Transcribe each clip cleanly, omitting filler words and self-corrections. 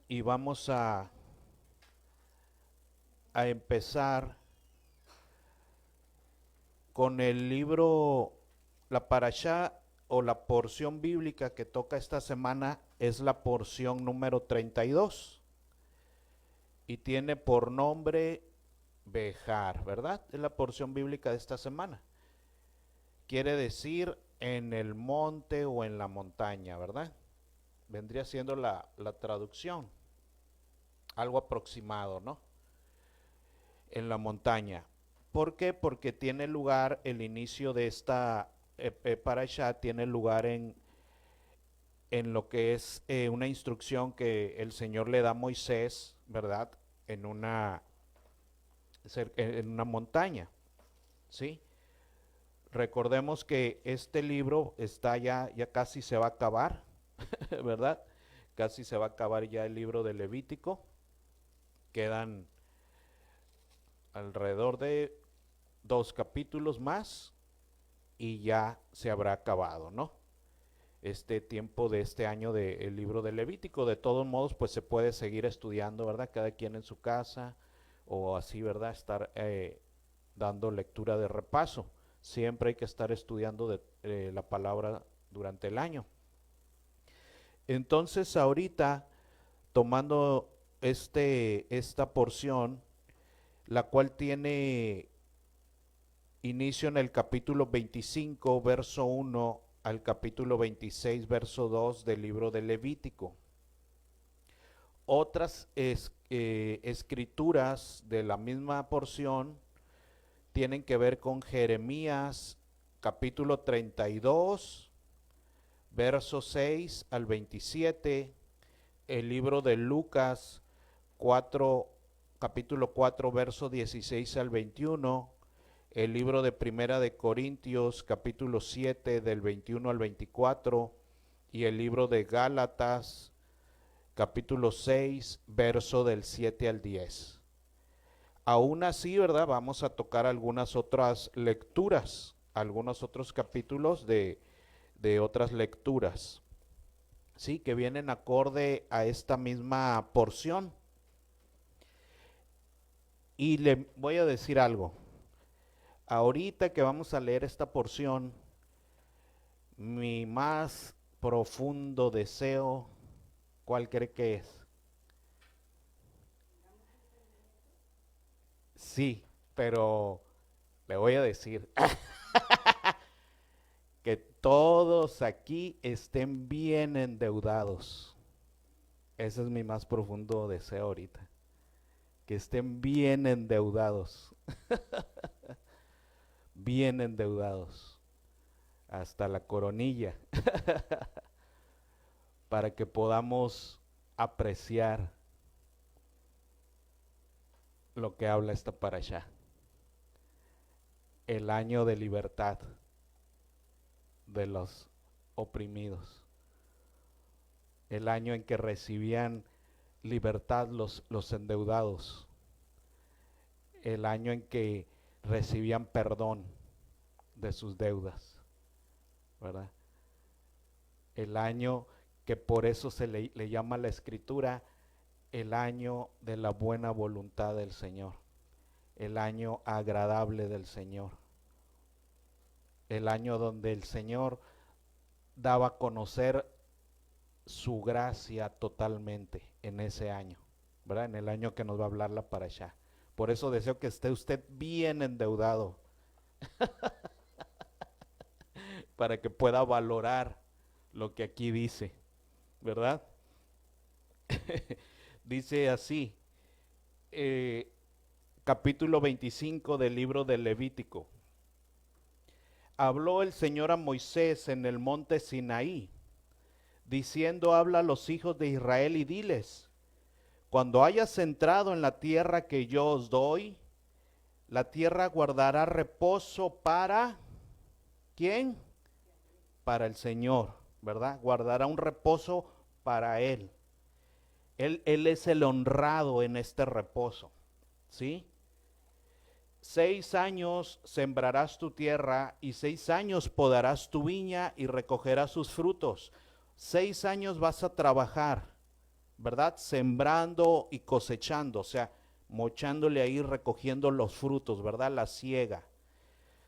y vamos a empezar con el libro, la parashá o la porción bíblica que toca esta semana es la porción número 32 y tiene por nombre Bejar, ¿verdad? Es la porción bíblica de esta semana. Quiere decir en el monte o en la montaña, ¿verdad? Vendría siendo la traducción, algo aproximado, ¿no? En la montaña. ¿Por qué? Porque tiene lugar el inicio de esta parasha, tiene lugar en lo que es una instrucción que el Señor le da a Moisés, ¿verdad? En una montaña, ¿sí? Recordemos que este libro está ya casi se va a acabar, ¿verdad? Casi se va a acabar ya el libro de Levítico. Quedan alrededor de 2 capítulos más y ya se habrá acabado, ¿no? Este tiempo de este año del libro de Levítico. De todos modos, pues se puede seguir estudiando, ¿verdad? Cada quien en su casa o así, ¿verdad? Estar dando lectura de repaso. Siempre hay que estar estudiando la palabra durante el año. Entonces, ahorita, tomando esta porción, la cual tiene inicio en el capítulo 25, verso 1 al capítulo 26, verso 2 del libro de Levítico. Otras escrituras de la misma porción tienen que ver con Jeremías capítulo 32, verso 6 al 27, el libro de Lucas 4, capítulo 4, verso 16 al 21, el libro de Primera de Corintios, capítulo 7, del 21 al 24, y el libro de Gálatas, capítulo 6, verso del 7 al 10. Aún así, ¿verdad? Vamos a tocar algunas otras lecturas, algunos otros capítulos de otras lecturas, ¿sí? Que vienen acorde a esta misma porción. Y le voy a decir algo. Ahorita que vamos a leer esta porción, mi más profundo deseo, ¿cuál cree que es? Sí, pero le voy a decir que todos aquí estén bien endeudados. Ese es mi más profundo deseo ahorita. Que estén bien endeudados, bien endeudados, hasta la coronilla, para que podamos apreciar lo que habla esta parashá. El año de libertad de los oprimidos. El año en que recibían libertad los endeudados. El año en que recibían perdón de sus deudas, ¿verdad? El año que por eso se le llama a la escritura el año de la buena voluntad del Señor, el año agradable del Señor, el año donde el Señor daba a conocer su gracia totalmente en ese año, ¿verdad? En el año que nos va a hablar la parashá. Por eso deseo que esté usted bien endeudado para que pueda valorar lo que aquí dice, ¿verdad? Dice así, eh, capítulo 25 del libro de Levítico. Habló el Señor a Moisés en el monte Sinaí, diciendo: habla a los hijos de Israel y diles: cuando hayas entrado en la tierra que yo os doy, la tierra guardará reposo para ¿quién? Para el Señor, ¿verdad? Guardará un reposo para Él. Él es el honrado en este reposo, ¿sí? 6 años sembrarás tu tierra y 6 años podarás tu viña y recogerás sus frutos. 6 años vas a trabajar, ¿verdad? Sembrando y cosechando, o sea, mochándole ahí, recogiendo los frutos, ¿verdad? La siega.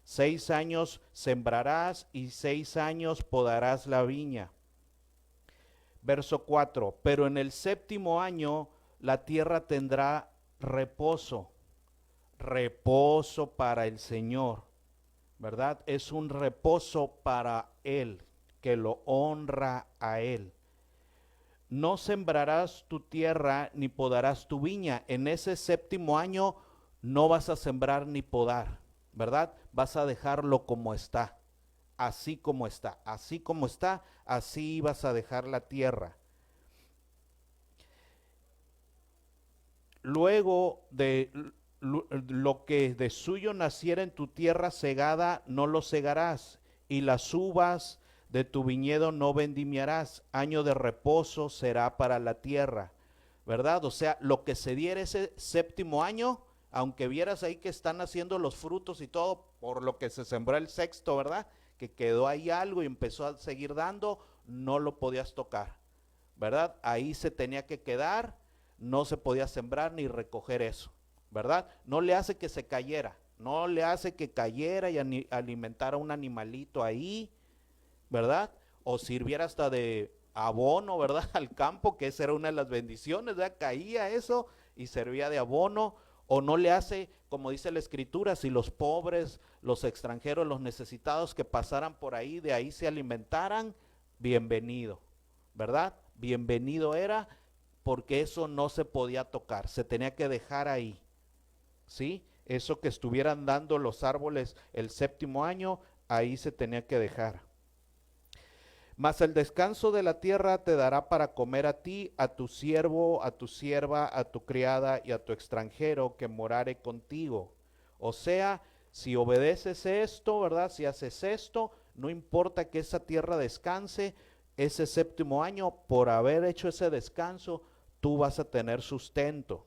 6 años sembrarás y 6 años podarás la viña. Verso 4, pero en el séptimo año la tierra tendrá reposo, reposo para el Señor, ¿verdad? Es un reposo para Él, que lo honra a Él. No sembrarás tu tierra ni podarás tu viña. En ese séptimo año no vas a sembrar ni podar, ¿verdad? Vas a dejarlo como está, así como está, así como está, así vas a dejar la tierra. Luego de lo que de suyo naciera en tu tierra segada, no lo segarás, y las uvas de tu viñedo no vendimiarás. Año de reposo será para la tierra, ¿verdad? O sea, lo que se diera ese séptimo año, aunque vieras ahí que están haciendo los frutos y todo, por lo que se sembró el sexto, ¿verdad? Que quedó ahí algo y empezó a seguir dando, no lo podías tocar, ¿verdad? Ahí se tenía que quedar, no se podía sembrar ni recoger eso, ¿verdad? No le hace que se cayera, no le hace que cayera y alimentara un animalito ahí, ¿verdad? O sirviera hasta de abono, ¿verdad? Al campo, que esa era una de las bendiciones, ¿verdad? Caía eso y servía de abono. O no le hace, como dice la escritura, si los pobres, los extranjeros, los necesitados que pasaran por ahí, de ahí se alimentaran, bienvenido, ¿verdad? Bienvenido era, porque eso no se podía tocar, se tenía que dejar ahí, ¿sí? Eso que estuvieran dando los árboles el séptimo año, ahí se tenía que dejar. Mas el descanso de la tierra te dará para comer a ti, a tu siervo, a tu sierva, a tu criada y a tu extranjero que morare contigo. O sea, si obedeces esto, ¿verdad? Si haces esto, no importa que esa tierra descanse, ese séptimo año, por haber hecho ese descanso, tú vas a tener sustento,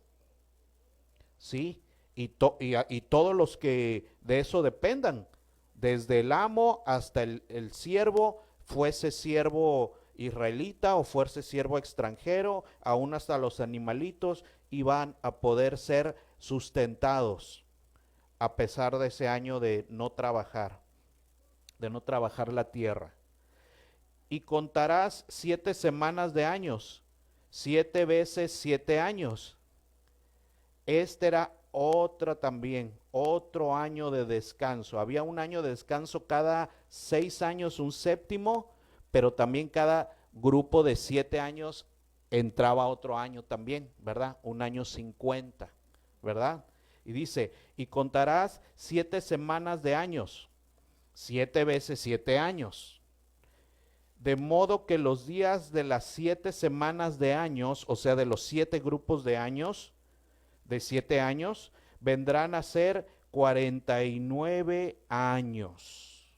¿sí? Y todos los que de eso dependan, desde el amo hasta el siervo, fuese siervo israelita o fuese siervo extranjero, aún hasta los animalitos, iban a poder ser sustentados a pesar de ese año de no trabajar la tierra. Y contarás 7 semanas de años, 7 veces 7 años. Este era otro año de descanso. Había un año de descanso cada 6 años, un séptimo, pero también cada grupo de 7 años entraba otro año también, ¿verdad? Un año 50, ¿verdad? Y dice, y contarás 7 semanas de años, 7 veces 7 años. De modo que los días de las 7 semanas de años, o sea, de los 7 grupos de años, de 7 años, vendrán a ser 49 años.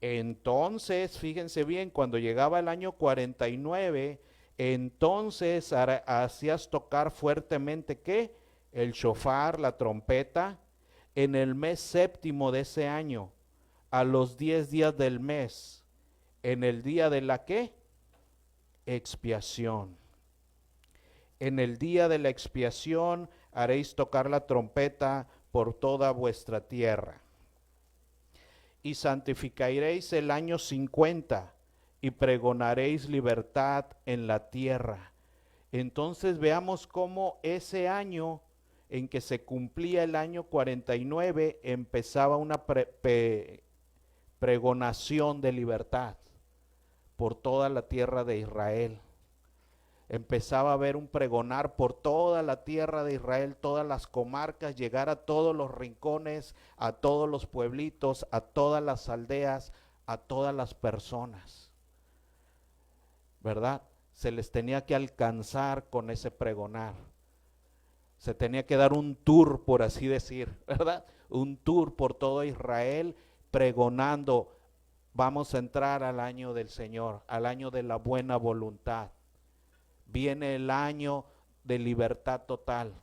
Entonces, fíjense bien, cuando llegaba el año 49, entonces hacías tocar fuertemente, ¿qué? El shofar, la trompeta, en el mes séptimo de ese año, a los 10 días del mes, en el día de la ¿qué? Expiación. En el día de la expiación haréis tocar la trompeta por toda vuestra tierra. Y santificaréis el año 50 y pregonaréis libertad en la tierra. Entonces veamos cómo ese año en que se cumplía el año 49 empezaba una pregonación de libertad por toda la tierra de Israel. Empezaba a haber un pregonar por toda la tierra de Israel, todas las comarcas, llegar a todos los rincones, a todos los pueblitos, a todas las aldeas, a todas las personas, ¿verdad? Se les tenía que alcanzar con ese pregonar. Se tenía que dar un tour, por así decir, ¿verdad? Un tour por todo Israel pregonando, vamos a entrar al año del Señor, al año de la buena voluntad. Viene el año de libertad total,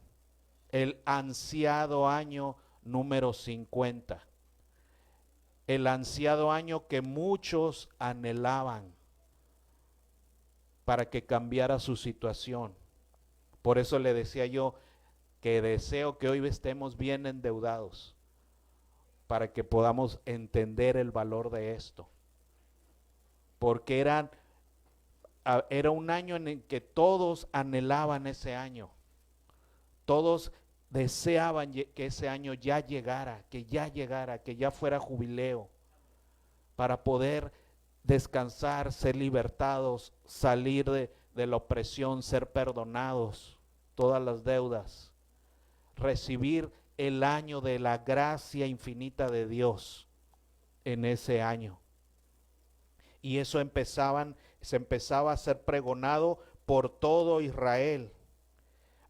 el ansiado año número 50, el ansiado año que muchos anhelaban, para que cambiara su situación. Por eso le decía yo que deseo que hoy estemos bien endeudados, para que podamos entender el valor de esto. Porque era un año en el que todos anhelaban ese año. Todos deseaban que ese año ya llegara, que ya fuera jubileo, para poder descansar, ser libertados, salir de la opresión, ser perdonados, todas las deudas, recibir el año de la gracia infinita de Dios en ese año. Y eso se empezaba a ser pregonado por todo Israel,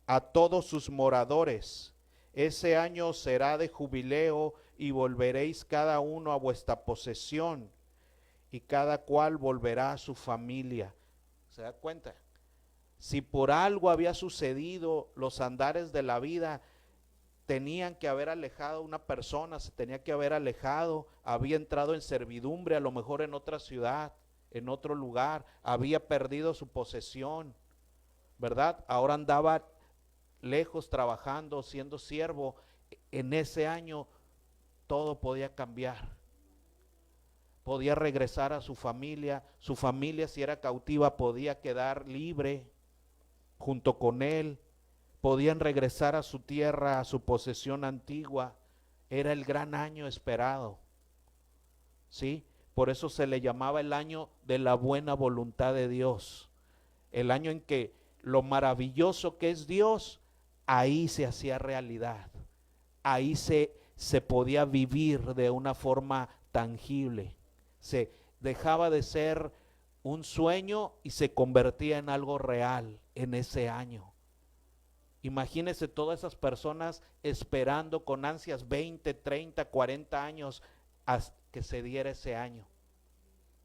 a todos sus moradores. Ese año será de jubileo y volveréis cada uno a vuestra posesión y cada cual volverá a su familia. ¿Se da cuenta? Si por algo había sucedido los andares de la vida, tenían que haber alejado a una persona, se tenía que haber alejado, había entrado en servidumbre, a lo mejor en otra ciudad, en otro lugar, había perdido su posesión, ¿verdad? Ahora andaba lejos trabajando, siendo siervo. En ese año todo podía cambiar. Podía regresar a su familia si era cautiva podía quedar libre junto con él, podían regresar a su tierra, a su posesión antigua. Era el gran año esperado, ¿sí? Por eso se le llamaba el año de la buena voluntad de Dios, el año en que lo maravilloso que es Dios, ahí se hacía realidad, ahí se podía vivir de una forma tangible, se dejaba de ser un sueño y se convertía en algo real en ese año. Imagínense todas esas personas esperando con ansias 20, 30, 40 años hasta que se diera ese año.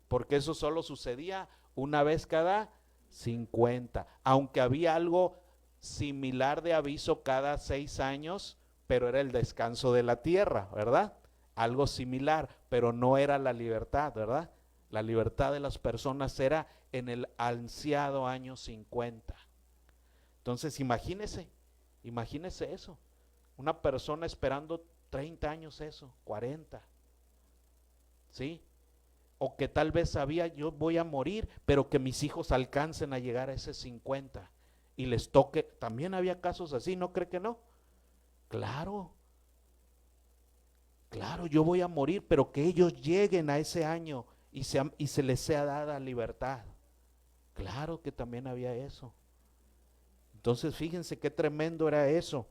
Porque eso solo sucedía una vez cada 50. Aunque había algo similar de aviso cada 6 años, pero era el descanso de la tierra, ¿verdad? Algo similar, pero no era la libertad, ¿verdad? La libertad de las personas era en el ansiado año 50. Entonces imagínese eso, una persona esperando 30 años eso, 40, ¿sí? O que tal vez sabía yo voy a morir, pero que mis hijos alcancen a llegar a ese 50 y les toque. También había casos así, ¿no cree que no? Claro, yo voy a morir, pero que ellos lleguen a ese año y se les sea dada libertad. Claro que también había eso. Entonces fíjense qué tremendo era eso.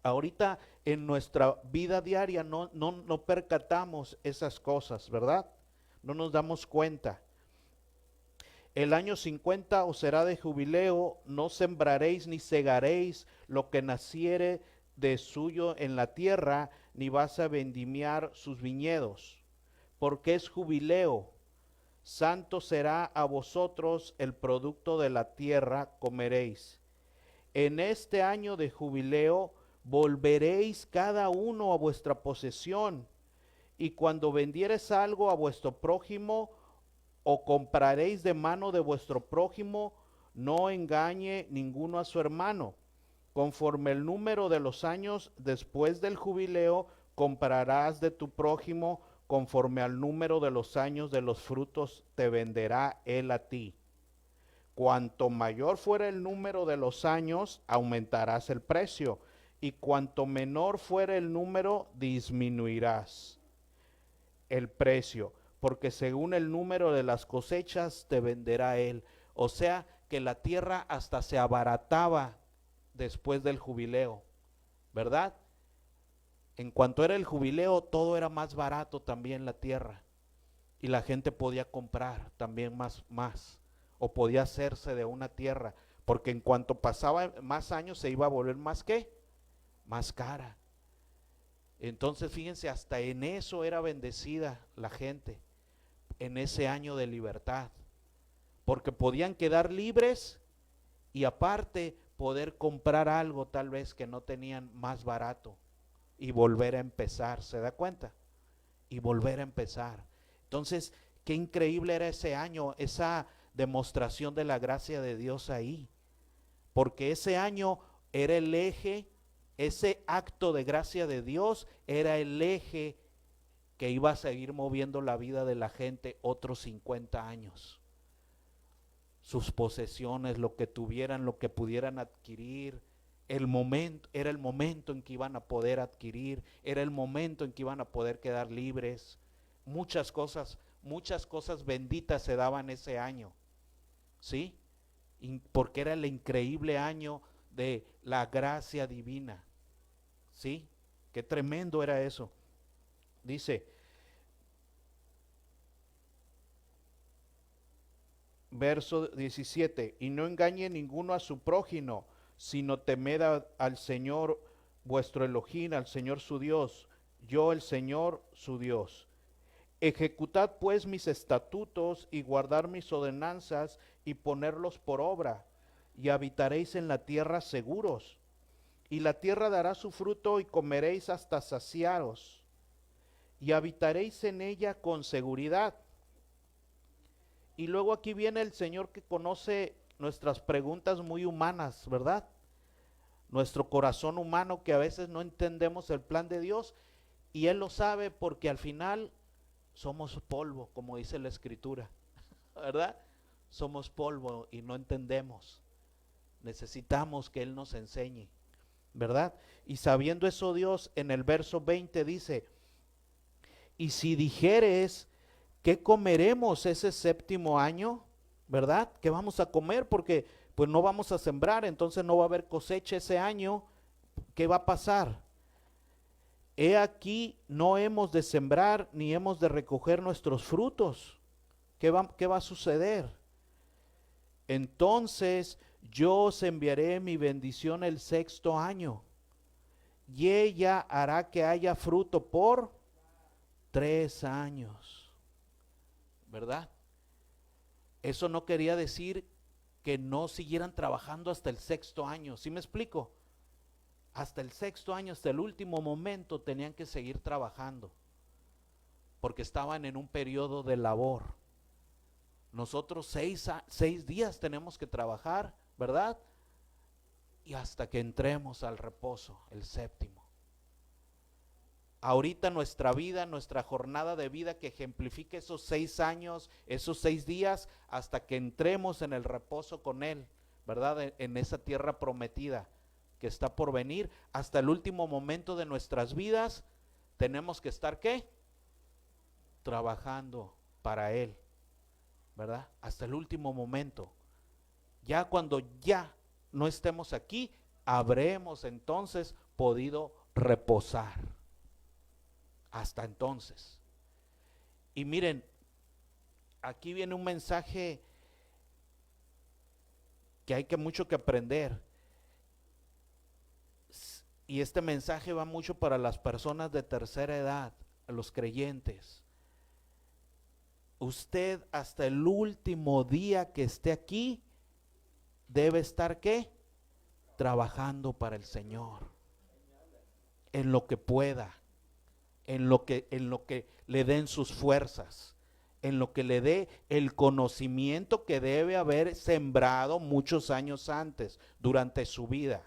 Ahorita en nuestra vida diaria no percatamos esas cosas, ¿verdad? No nos damos cuenta. El año 50 os será de jubileo, no sembraréis ni segaréis lo que naciere de suyo en la tierra, ni vas a vendimiar sus viñedos, porque es jubileo. Santo será a vosotros el producto de la tierra, comeréis. En este año de jubileo volveréis cada uno a vuestra posesión, y cuando vendiereis algo a vuestro prójimo, o compraréis de mano de vuestro prójimo, no engañe ninguno a su hermano. Conforme el número de los años después del jubileo, comprarás de tu prójimo, conforme al número de los años de los frutos te venderá él a ti. Cuanto mayor fuera el número de los años, aumentarás el precio, y cuanto menor fuera el número, disminuirás el precio, porque según el número de las cosechas te venderá él. O sea que la tierra hasta se abarataba después del jubileo, ¿verdad? En cuanto era el jubileo, todo era más barato también la tierra, y la gente podía comprar también más, o podía hacerse de una tierra, porque en cuanto pasaba más años se iba a volver más ¿qué? Más cara. Entonces fíjense, hasta en eso era bendecida la gente, en ese año de libertad, porque podían quedar libres y aparte poder comprar algo tal vez que no tenían más barato y volver a empezar, ¿se da cuenta? Y volver a empezar. Entonces, qué increíble era ese año, esa demostración de la gracia de Dios ahí. Porque ese año era el eje, ese acto de gracia de Dios era el eje que iba a seguir moviendo la vida de la gente otros 50 años. Sus posesiones, lo que tuvieran, lo que pudieran adquirir, el momento, era el momento en que iban a poder adquirir, era el momento en que iban a poder quedar libres. Muchas cosas benditas se daban ese año, ¿sí? Porque era el increíble año de la gracia divina, ¿sí? Qué tremendo era eso. Dice, verso 17, y no engañe ninguno a su prójimo, sino temed al Señor vuestro Elohim, al Señor su Dios, yo el Señor su Dios. Ejecutad pues mis estatutos y guardar mis ordenanzas y ponerlos por obra, y habitaréis en la tierra seguros. Y la tierra dará su fruto y comeréis hasta saciaros, y habitaréis en ella con seguridad. Y luego aquí viene el Señor que conoce nuestras preguntas muy humanas, ¿verdad? Nuestro corazón humano que a veces no entendemos el plan de Dios, y Él lo sabe porque al final somos polvo, como dice la Escritura, ¿verdad? Somos polvo y no entendemos. Necesitamos que Él nos enseñe, ¿verdad? Y sabiendo eso, Dios en el verso 20 dice, y si dijeres, ¿qué comeremos ese séptimo año? ¿Verdad? ¿Qué vamos a comer? Porque pues no vamos a sembrar, entonces no va a haber cosecha ese año. ¿Qué va a pasar? He aquí, no hemos de sembrar ni hemos de recoger nuestros frutos. ¿Qué va a suceder? Entonces yo os enviaré mi bendición el sexto año, y ella hará que haya fruto por 3 años. ¿Verdad? Eso no quería decir que no siguieran trabajando hasta el sexto año. ¿Sí me explico? Hasta el sexto año, hasta el último momento tenían que seguir trabajando, porque estaban en un periodo de labor. Nosotros 6 días tenemos que trabajar, ¿verdad? Y hasta que entremos al reposo, el séptimo. Ahorita nuestra vida, nuestra jornada de vida que ejemplifique esos 6 años, esos 6 días, hasta que entremos en el reposo con Él, ¿verdad? En esa tierra prometida que está por venir, hasta el último momento de nuestras vidas, tenemos que estar, ¿qué? Trabajando para Él, ¿verdad? Hasta el último momento. Ya cuando ya no estemos aquí, habremos entonces podido reposar. Hasta entonces. Y miren, aquí viene un mensaje que hay mucho que aprender. Y este mensaje va mucho para las personas de tercera edad, a los creyentes. Usted hasta el último día que esté aquí debe estar, ¿qué? Trabajando para el Señor, en lo que pueda, en lo que le den sus fuerzas, en lo que le dé el conocimiento que debe haber sembrado muchos años antes, durante su vida,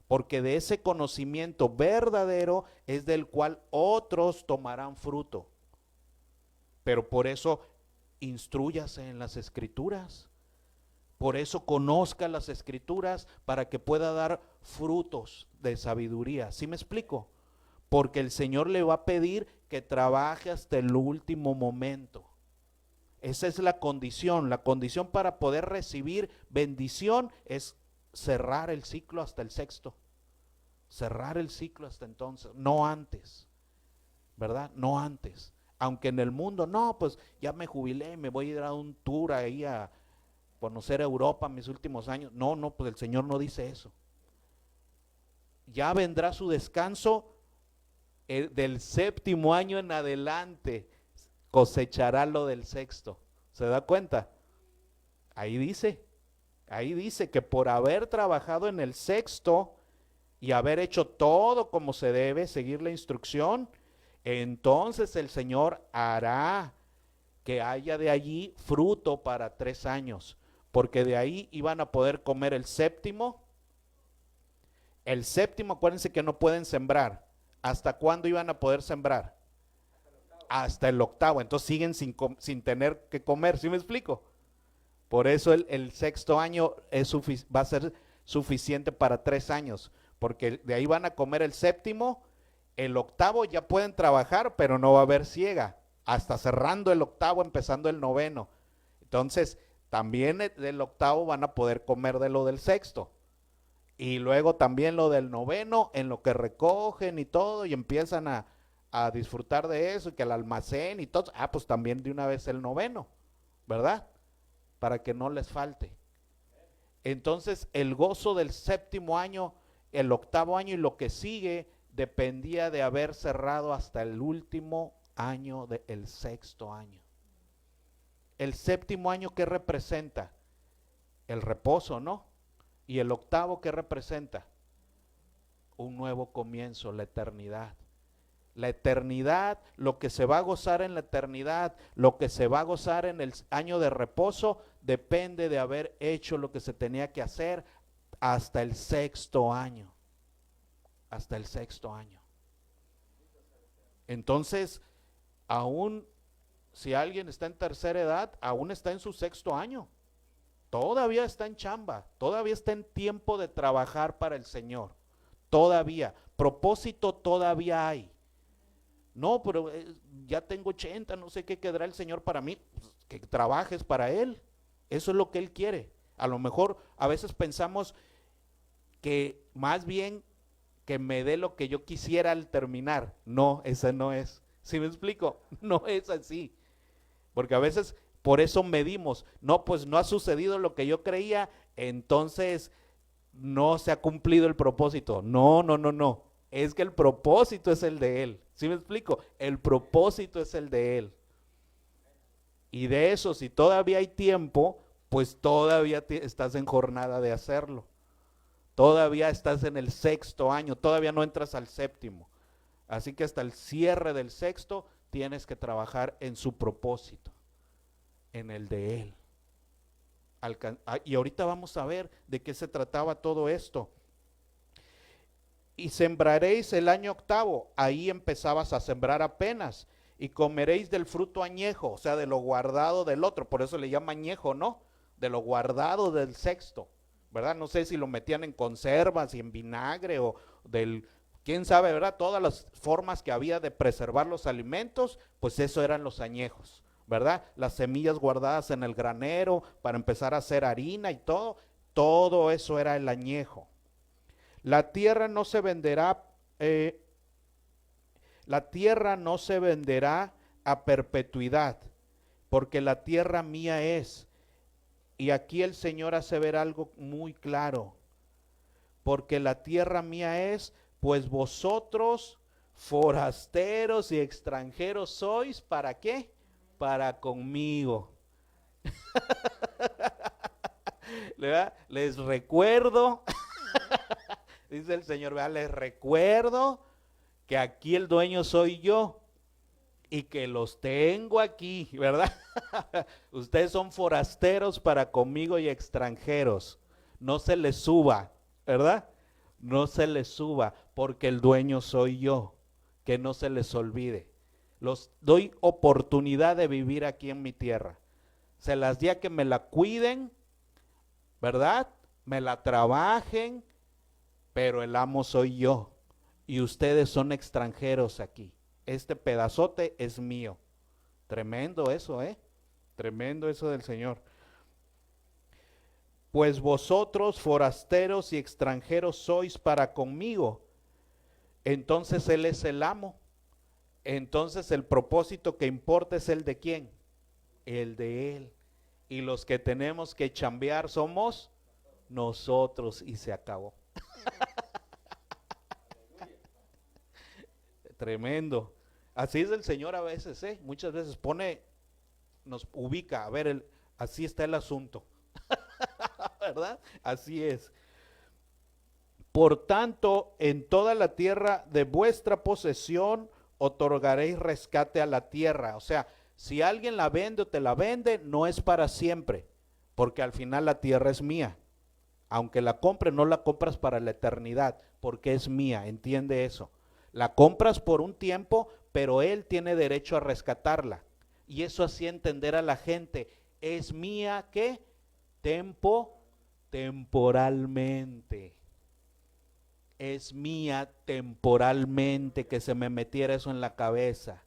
porque de ese conocimiento verdadero es del cual otros tomarán fruto. Pero por eso instrúyase en las Escrituras, por eso conozca las Escrituras para que pueda dar frutos de sabiduría. ¿Sí me explico? Porque el Señor le va a pedir que trabaje hasta el último momento. Esa es la condición para poder recibir bendición es cerrar el ciclo hasta el sexto. Cerrar el ciclo hasta entonces, no antes, ¿verdad? No antes. Aunque en el mundo, no, pues ya me jubilé, me voy a ir a un tour ahí a conocer Europa mis últimos años. No, pues el Señor no dice eso. Ya vendrá su descanso del séptimo año en adelante, cosechará lo del sexto. ¿Se da cuenta? Ahí dice que por haber trabajado en el sexto y haber hecho todo como se debe, seguir la instrucción, entonces el Señor hará que haya de allí fruto para 3 años, porque de ahí iban a poder comer el séptimo. El séptimo, acuérdense que no pueden sembrar. ¿Hasta cuándo iban a poder sembrar? Hasta el octavo. Entonces siguen sin tener que comer, ¿sí me explico? Por eso el sexto año va a ser suficiente para 3 años, porque de ahí van a comer el séptimo. El octavo ya pueden trabajar, pero no va a haber siega, hasta cerrando el octavo, empezando el noveno. Entonces, también del octavo van a poder comer de lo del sexto. Y luego también lo del noveno, en lo que recogen y todo, y empiezan a disfrutar de eso, y que el almacén y todo. Pues también de una vez el noveno, ¿verdad? Para que no les falte. Entonces, el gozo del séptimo año, el octavo año y lo que sigue, dependía de haber cerrado hasta el último año del sexto año. El séptimo año, ¿qué representa? El reposo, ¿no? Y el octavo, ¿qué representa? Un nuevo comienzo, la eternidad. La eternidad, lo que se va a gozar en la eternidad, lo que se va a gozar en el año de reposo, depende de haber hecho lo que se tenía que hacer hasta el sexto año. Hasta el sexto año. Entonces, aún si alguien está en tercera edad, aún está en su sexto año. Todavía está en chamba, todavía está en tiempo de trabajar para el Señor. Todavía, propósito todavía hay. No, pero ya tengo 80, no sé qué quedará el Señor para mí. Pues, que trabajes para Él. Eso es lo que Él quiere. A lo mejor a veces pensamos que más bien que me dé lo que yo quisiera al terminar. No, esa no es. ¿Sí me explico? No es así. Porque a veces por eso medimos. No, pues no ha sucedido lo que yo creía, entonces no se ha cumplido el propósito. No, no, no, no. Es que el propósito es el de Él. ¿Sí me explico? El propósito es el de Él. Y de eso, si todavía hay tiempo, pues todavía estás en jornada de hacerlo. Todavía estás en el sexto año, todavía no entras al séptimo. Así que hasta el cierre del sexto tienes que trabajar en su propósito, en el de Él. Y ahorita vamos a ver de qué se trataba todo esto. Y sembraréis el año octavo, ahí empezabas a sembrar apenas, y comeréis del fruto añejo, o sea, de lo guardado del otro, por eso le llama añejo, ¿no? De lo guardado del sexto, ¿verdad? No sé si lo metían en conservas y en vinagre o quién sabe, ¿verdad? Todas las formas que había de preservar los alimentos, pues eso eran los añejos, ¿verdad? Las semillas guardadas en el granero para empezar a hacer harina y todo eso era el añejo. La tierra no se venderá, a perpetuidad, porque la tierra mía es. Y aquí el Señor hace ver algo muy claro, porque la tierra mía es, pues vosotros forasteros y extranjeros sois, ¿para qué? Para conmigo. Les recuerdo, dice el Señor, ¿verdad? Les recuerdo que aquí el dueño soy yo y que los tengo aquí, ¿verdad? Ustedes son forasteros para conmigo y extranjeros. No se les suba, ¿verdad? No se les suba, porque el dueño soy yo. Que no se les olvide. Los doy oportunidad de vivir aquí en mi tierra. Se las di a que me la cuiden, ¿verdad? Me la trabajen, pero el amo soy yo. Y ustedes son extranjeros aquí. Este pedazote es mío. Tremendo eso, Tremendo eso del Señor. Pues vosotros forasteros y extranjeros sois para conmigo. Entonces Él es el amo. Entonces el propósito que importa es el de ¿quién? El de Él. Y los que tenemos que chambear somos nosotros, y se acabó. Tremendo. Así es el Señor a veces, muchas veces nos ubica, a ver, así está el asunto. ¿Verdad? Así es. Por tanto, en toda la tierra de vuestra posesión otorgaréis rescate a la tierra. O sea, Si alguien la vende o te la vende, no es para siempre, porque al final la tierra es mía. Aunque la compre, no la compras para la eternidad, porque es mía, entiende eso. La compras por un tiempo, pero él tiene derecho a rescatarla. Y eso hacía entender a la gente, es mía, ¿qué? Temporalmente. Es mía temporalmente, que se me metiera eso en la cabeza.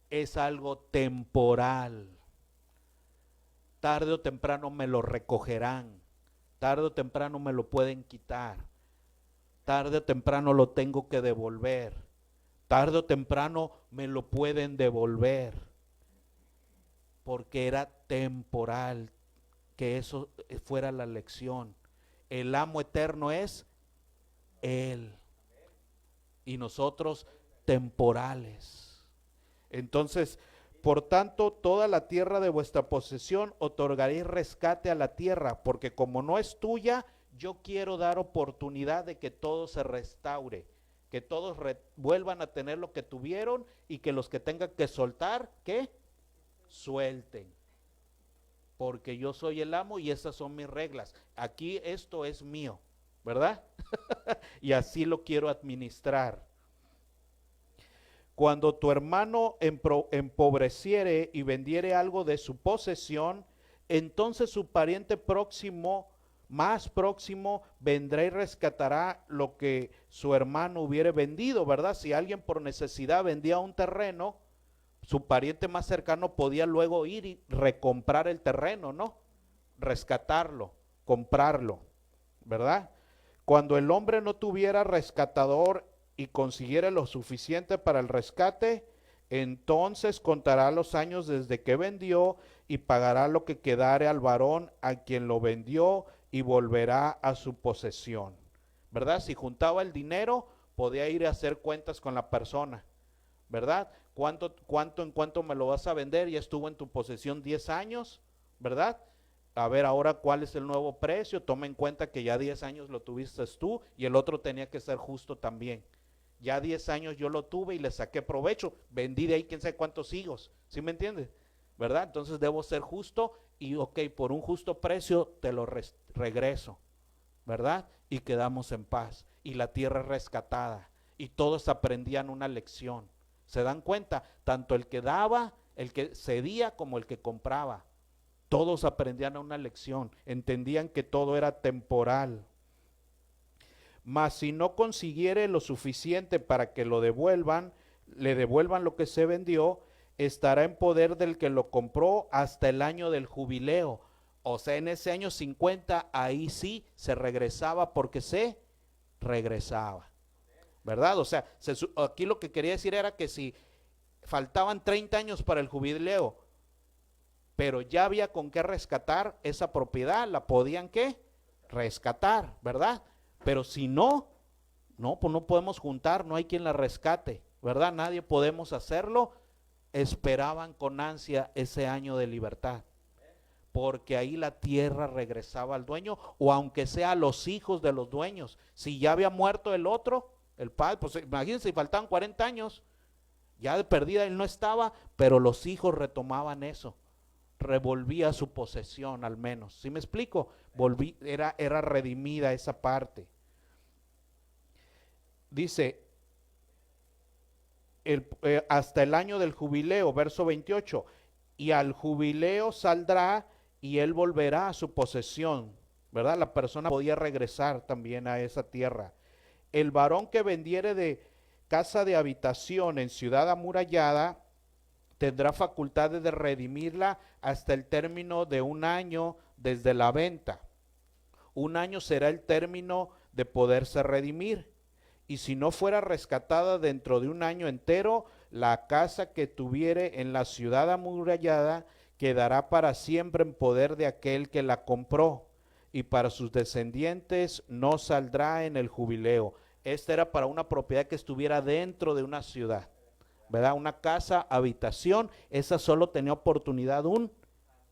Es algo temporal. Tarde o temprano me lo recogerán. Tarde o temprano me lo pueden quitar. Tarde o temprano lo tengo que devolver. Tarde o temprano me lo pueden devolver. Porque era temporal, que eso fuera la lección. El amo eterno es Él. Y nosotros temporales. Entonces, por tanto, toda la tierra de vuestra posesión otorgaréis rescate a la tierra, porque como no es tuya, yo quiero dar oportunidad de que todo se restaure, que todos vuelvan a tener lo que tuvieron y que los que tengan que soltar, ¿qué? Suelten. Porque yo soy el amo y esas son mis reglas. Aquí esto es mío, ¿verdad? Y así lo quiero administrar. Cuando tu hermano empobreciere y vendiere algo de su posesión, entonces su pariente próximo, más próximo, vendrá y rescatará lo que su hermano hubiere vendido, ¿verdad? Si alguien por necesidad vendía un terreno, su pariente más cercano podía luego ir y recomprar el terreno, ¿no? Rescatarlo, comprarlo, ¿verdad? Cuando el hombre no tuviera rescatador y consiguiera lo suficiente para el rescate, entonces contará los años desde que vendió y pagará lo que quedare al varón a quien lo vendió y volverá a su posesión, ¿verdad? Si juntaba el dinero, podía ir a hacer cuentas con la persona, ¿verdad? ¿Cuánto me lo vas a vender? Ya estuvo en tu posesión 10 años, ¿verdad? A ver ahora cuál es el nuevo precio, toma en cuenta que ya 10 años lo tuviste tú y el otro tenía que ser justo también. Ya 10 años yo lo tuve y le saqué provecho, vendí de ahí quién sabe cuántos higos, ¿sí me entiendes? ¿Verdad? Entonces debo ser justo y ok, por un justo precio te lo regreso, ¿verdad? Y quedamos en paz y la tierra rescatada y todos aprendían una lección. ¿Se dan cuenta? Tanto el que daba, el que cedía como el que compraba. Todos aprendían una lección, entendían que todo era temporal. Mas si no consiguiere lo suficiente para que lo devuelvan, le devuelvan lo que se vendió, estará en poder del que lo compró hasta el año del jubileo. O sea, en ese año 50, ahí sí se regresaba porque se regresaba, ¿verdad? O sea, aquí lo que quería decir era que si faltaban 30 años para el jubileo, pero ya había con qué rescatar esa propiedad, la podían ¿qué? Rescatar, ¿verdad? Pero si no, pues no podemos juntar, no hay quien la rescate, ¿verdad? Nadie podemos hacerlo. Esperaban con ansia ese año de libertad, porque ahí la tierra regresaba al dueño, o aunque sea a los hijos de los dueños. Si ya había muerto el otro, el padre, pues imagínense, si faltaban 40 años, ya de perdida él no estaba, pero los hijos retomaban eso, revolvía su posesión al menos. ¿Sí me explico? Era redimida esa parte. Dice, hasta el año del jubileo, verso 28, y al jubileo saldrá y él volverá a su posesión, ¿verdad? La persona podía regresar también a esa tierra. El varón que vendiere de casa de habitación en ciudad amurallada tendrá facultades de redimirla hasta el término de un año desde la venta. Un año será el término de poderse redimir. Y si no fuera rescatada dentro de un año entero, la casa que tuviere en la ciudad amurallada quedará para siempre en poder de aquel que la compró, y para sus descendientes no saldrá en el jubileo. Esta era para una propiedad que estuviera dentro de una ciudad, ¿verdad? Una casa, habitación, esa solo tenía oportunidad un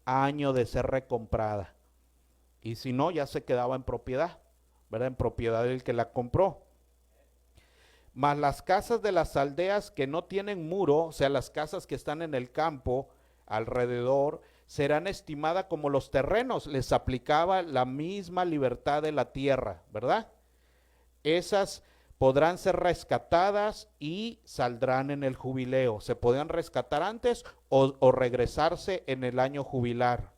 año de ser recomprada. Y si no, ya se quedaba en propiedad, ¿verdad? En propiedad del que la compró. Mas las casas de las aldeas que no tienen muro, o sea, las casas que están en el campo alrededor, serán estimadas como los terrenos. Les aplicaba la misma libertad de la tierra, ¿verdad? Esas podrán ser rescatadas y saldrán en el jubileo. Se podían rescatar antes o regresarse en el año jubilar.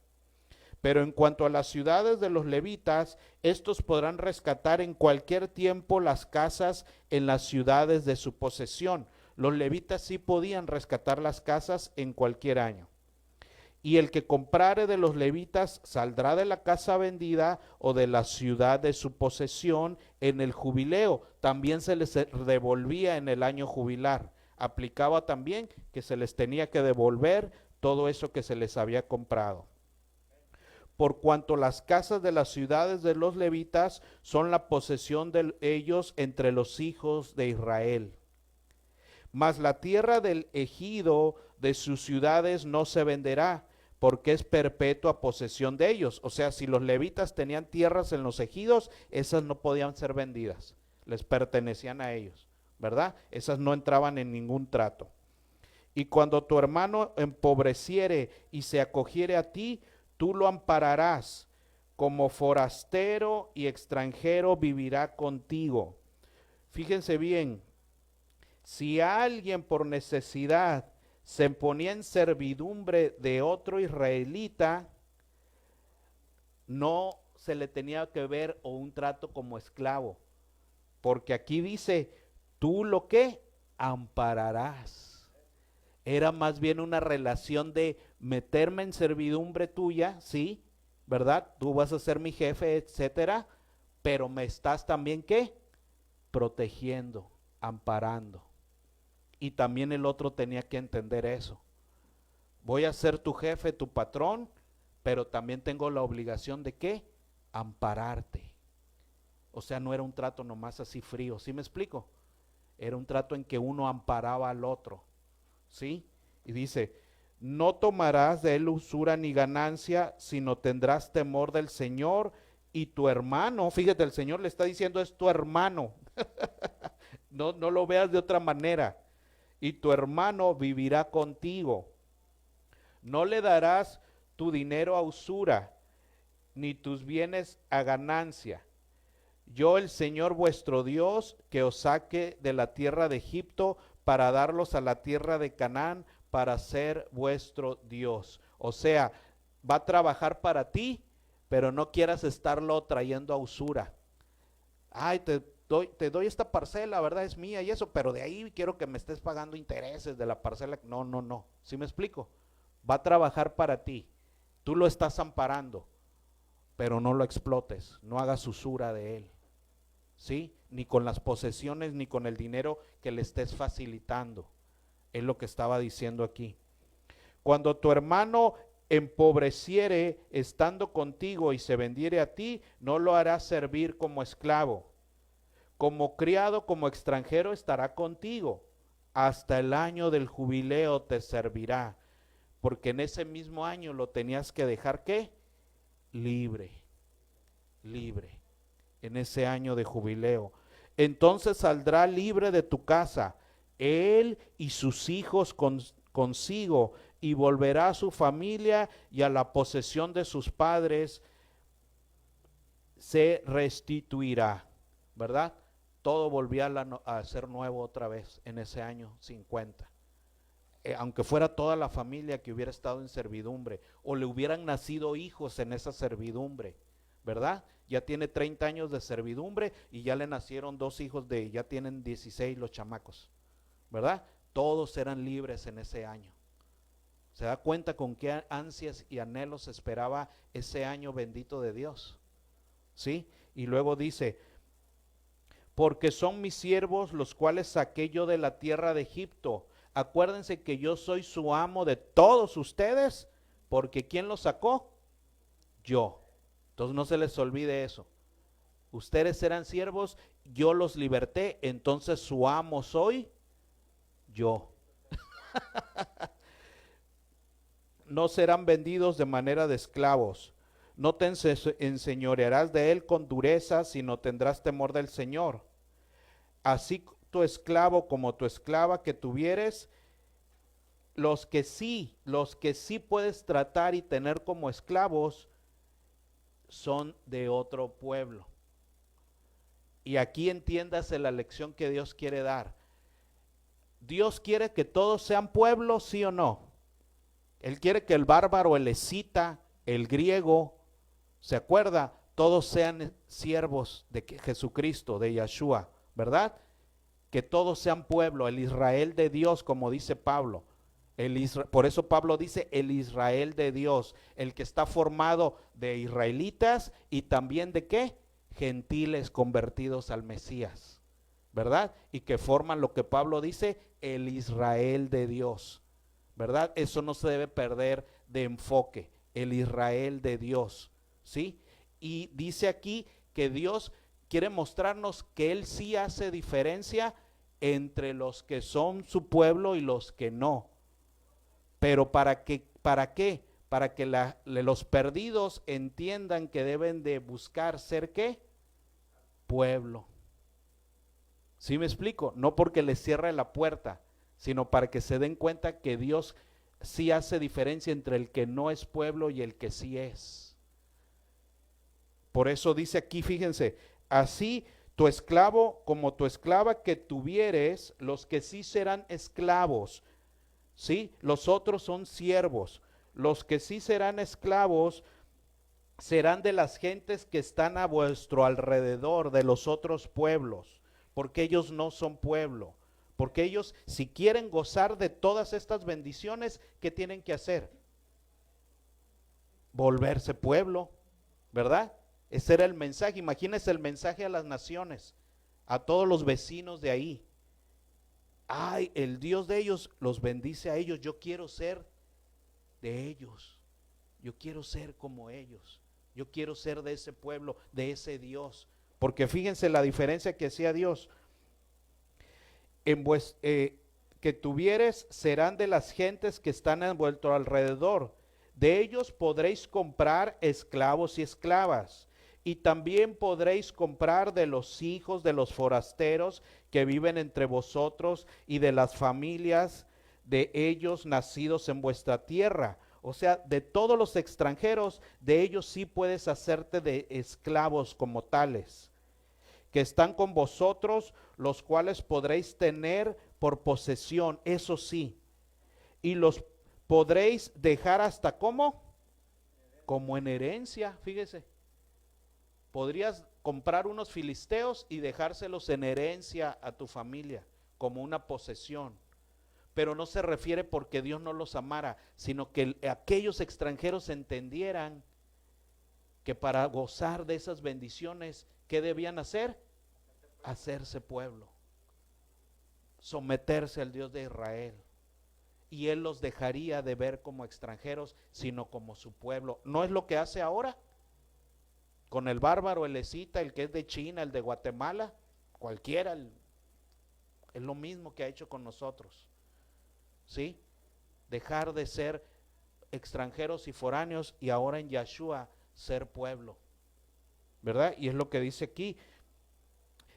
Pero en cuanto a las ciudades de los levitas, estos podrán rescatar en cualquier tiempo las casas en las ciudades de su posesión. Los levitas sí podían rescatar las casas en cualquier año. Y el que comprare de los levitas saldrá de la casa vendida o de la ciudad de su posesión en el jubileo. También se les devolvía en el año jubilar. Aplicaba también que se les tenía que devolver todo eso que se les había comprado. Por cuanto las casas de las ciudades de los levitas son la posesión de ellos entre los hijos de Israel. Mas la tierra del ejido de sus ciudades no se venderá, porque es perpetua posesión de ellos. O sea, si los levitas tenían tierras en los ejidos, esas no podían ser vendidas, les pertenecían a ellos, ¿verdad? Esas no entraban en ningún trato. Y cuando tu hermano empobreciere y se acogiere a ti, tú lo ampararás, como forastero y extranjero vivirá contigo. Fíjense bien, si alguien por necesidad se ponía en servidumbre de otro israelita, no se le tenía que ver o un trato como esclavo, porque aquí dice, tú lo que ampararás. Era más bien una relación de meterme en servidumbre tuya, sí, ¿verdad? Tú vas a ser mi jefe, etcétera, pero me estás también, ¿qué? Protegiendo, amparando. Y también el otro tenía que entender eso. Voy a ser tu jefe, tu patrón, pero también tengo la obligación de, ¿qué? Ampararte. O sea, no era un trato nomás así frío, ¿sí me explico? Era un trato en que uno amparaba al otro. ¿Sí? Y dice, no tomarás de él usura ni ganancia, sino tendrás temor del Señor y tu hermano, fíjate, el Señor le está diciendo, es tu hermano, no lo veas de otra manera, y tu hermano vivirá contigo. No le darás tu dinero a usura, ni tus bienes a ganancia. Yo, el Señor vuestro Dios, que os saque de la tierra de Egipto, para darlos a la tierra de Canaán, para ser vuestro Dios. O sea, va a trabajar para ti, pero no quieras estarlo trayendo a usura. Ay, te doy esta parcela, ¿verdad? Es mía y eso, pero de ahí quiero que me estés pagando intereses de la parcela. No. ¿Sí me explico? Va a trabajar para ti. Tú lo estás amparando, pero no lo explotes, no hagas usura de él. ¿Sí? Ni con las posesiones, ni con el dinero que le estés facilitando. Es lo que estaba diciendo aquí. Cuando tu hermano empobreciere estando contigo y se vendiere a ti, no lo harás servir como esclavo. Como criado, como extranjero estará contigo. Hasta el año del jubileo te servirá. Porque en ese mismo año lo tenías que dejar, ¿qué? Libre. En ese año de jubileo. Entonces saldrá libre de tu casa, él y sus hijos consigo, y volverá a su familia y a la posesión de sus padres se restituirá, ¿verdad? Todo volvía a ser nuevo otra vez en ese año 50. Aunque fuera toda la familia que hubiera estado en servidumbre, o le hubieran nacido hijos en esa servidumbre, ¿verdad? Ya tiene 30 años de servidumbre y ya le nacieron 2 hijos ya tienen 16 los chamacos, ¿verdad? Todos eran libres en ese año. ¿Se da cuenta con qué ansias y anhelos esperaba ese año bendito de Dios? ¿Sí? Y luego dice, porque son mis siervos los cuales saqué yo de la tierra de Egipto. Acuérdense que yo soy su amo de todos ustedes, porque ¿quién los sacó? Yo. Entonces no se les olvide eso. Ustedes eran siervos, yo los liberté, entonces su amo soy yo. No serán vendidos de manera de esclavos. No te enseñorearás de él con dureza, sino tendrás temor del Señor. Así tu esclavo como tu esclava que tuvieres, los que sí puedes tratar y tener como esclavos son de otro pueblo. Y aquí entiéndase la lección que Dios quiere dar. Dios quiere que todos sean pueblos, ¿sí o no? Él quiere que el bárbaro, el escita, el griego, ¿se acuerda? Todos sean siervos de Jesucristo, de Yeshua, ¿verdad? Que todos sean pueblo, el Israel de Dios, como dice Pablo. Por eso Pablo dice el Israel de Dios, el que está formado de israelitas y también de ¿qué? Gentiles convertidos al Mesías, ¿verdad? Y que forman lo que Pablo dice, el Israel de Dios, ¿verdad? Eso no se debe perder de enfoque, el Israel de Dios, ¿sí? Y dice aquí que Dios quiere mostrarnos que Él sí hace diferencia entre los que son su pueblo y los que no. Pero ¿para qué? Para que los perdidos entiendan que deben de buscar ser ¿qué? Pueblo. ¿Sí me explico? No porque les cierre la puerta, sino para que se den cuenta que Dios sí hace diferencia entre el que no es pueblo y el que sí es. Por eso dice aquí, fíjense, así tu esclavo como tu esclava que tuvieres, los que sí serán esclavos, ¿sí? Los otros son siervos. Los que sí serán esclavos serán de las gentes que están a vuestro alrededor, de los otros pueblos, porque ellos no son pueblo. Porque ellos, si quieren gozar de todas estas bendiciones, ¿qué tienen que hacer? Volverse pueblo, ¿verdad? Ese era el mensaje. Imagínense el mensaje a las naciones, a todos los vecinos de ahí. Ay, el Dios de ellos los bendice a ellos. Yo quiero ser de ellos. Yo quiero ser como ellos. Yo quiero ser de ese pueblo, de ese Dios. Porque fíjense la diferencia que hacía Dios. Que tuvieres serán de las gentes que están a vuestro alrededor. De ellos podréis comprar esclavos y esclavas. Y también podréis comprar de los hijos de los forasteros que viven entre vosotros y de las familias de ellos nacidos en vuestra tierra. O sea, de todos los extranjeros, de ellos sí puedes hacerte de esclavos como tales, que están con vosotros, los cuales podréis tener por posesión, eso sí. Y los podréis dejar hasta ¿cómo? Como en herencia, fíjese. Podrías comprar unos filisteos y dejárselos en herencia a tu familia, como una posesión. Pero no se refiere porque Dios no los amara, sino que aquellos extranjeros entendieran que para gozar de esas bendiciones, ¿qué debían hacer? Hacerse pueblo, someterse al Dios de Israel. Y Él los dejaría de ver como extranjeros, sino como su pueblo. ¿No es lo que hace ahora? Con el bárbaro, el escita, el que es de China, el de Guatemala, cualquiera, es lo mismo que ha hecho con nosotros, ¿sí? Dejar de ser extranjeros y foráneos y ahora en Yeshua ser pueblo, ¿verdad? Y es lo que dice aquí.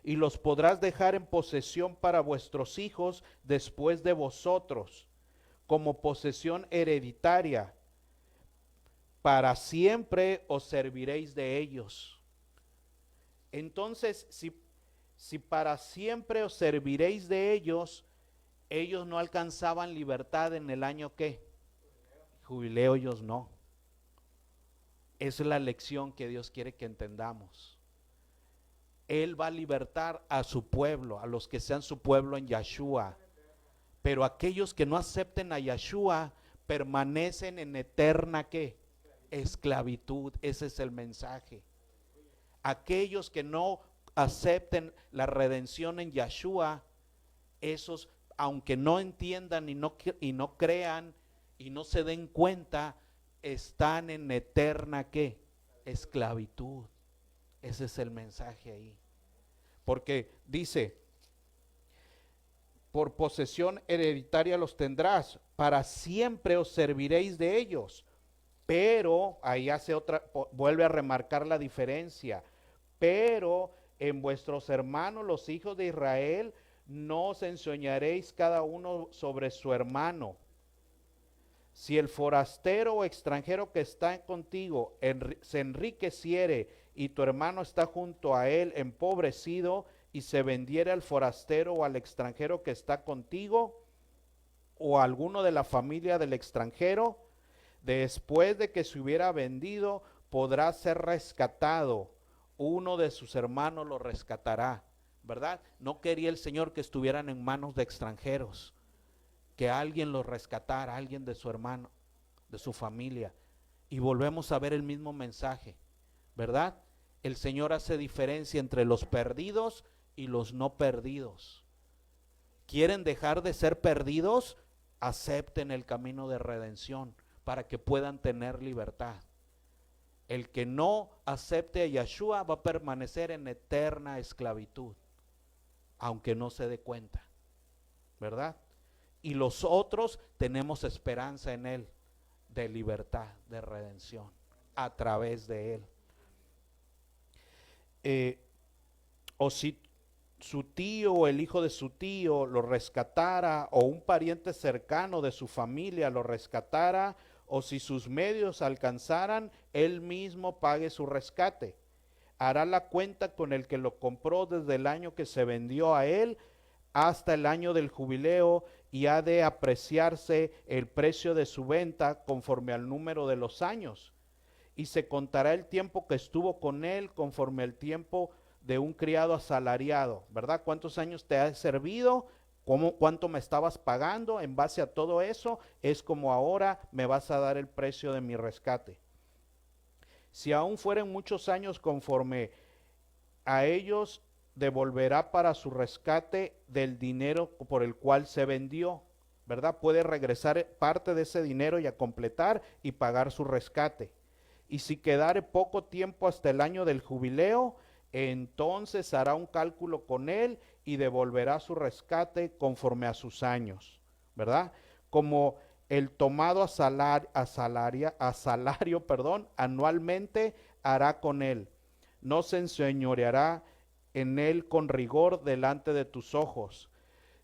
Y los podrás dejar en posesión para vuestros hijos después de vosotros, como posesión hereditaria. Para siempre os serviréis de ellos. Entonces, si para siempre os serviréis de ellos, ellos no alcanzaban libertad en el año ¿qué? Jubileo, ellos no. Esa es la lección que Dios quiere que entendamos. Él va a libertar a su pueblo, a los que sean su pueblo en Yeshua. Pero aquellos que no acepten a Yeshua permanecen en eterna ¿qué? Esclavitud. Ese es el mensaje. Aquellos que no acepten la redención en Yeshua, esos, aunque no entiendan y no crean y no se den cuenta, están en eterna ¿qué? Esclavitud. Ese es el mensaje ahí. Porque dice, por posesión hereditaria los tendrás, para siempre os serviréis de ellos. Pero, ahí vuelve a remarcar la diferencia. Pero en vuestros hermanos, los hijos de Israel, No os enseñaréis cada uno sobre su hermano. Si el forastero o extranjero que está contigo se enriqueciere y tu hermano está junto a él empobrecido y se vendiere al forastero o al extranjero que está contigo o a alguno de la familia del extranjero, después de que se hubiera vendido, podrá ser rescatado. Uno de sus hermanos lo rescatará, ¿verdad? No quería el Señor que estuvieran en manos de extranjeros, que alguien los rescatara, alguien de su hermano, de su familia. Y volvemos a ver el mismo mensaje, ¿verdad? El Señor hace diferencia entre los perdidos y los no perdidos. ¿Quieren dejar de ser perdidos? Acepten el camino de redención para que puedan tener libertad. El que no acepte a Yeshua va a permanecer en eterna esclavitud, aunque no se dé cuenta, ¿verdad? Y los otros tenemos esperanza en Él, de libertad, de redención, a través de Él. O si su tío o el hijo de su tío lo rescatara, o un pariente cercano de su familia lo rescatara, o si sus medios alcanzaran, él mismo pague su rescate. Hará la cuenta con el que lo compró desde el año que se vendió a él hasta el año del jubileo, y ha de apreciarse el precio de su venta conforme al número de los años. Y se contará el tiempo que estuvo con él conforme al tiempo de un criado asalariado, ¿verdad? ¿Cuántos años te ha servido? ¿Cuánto me estabas pagando? En base a todo eso, es como ahora me vas a dar el precio de mi rescate. Si aún fueren muchos años, conforme a ellos devolverá para su rescate del dinero por el cual se vendió, ¿verdad? Puede regresar parte de ese dinero y a completar y pagar su rescate. Y si quedare poco tiempo hasta el año del jubileo, entonces hará un cálculo con él y devolverá su rescate conforme a sus años, ¿verdad? Como el tomado a salario, anualmente hará con él. No se enseñoreará en él con rigor delante de tus ojos,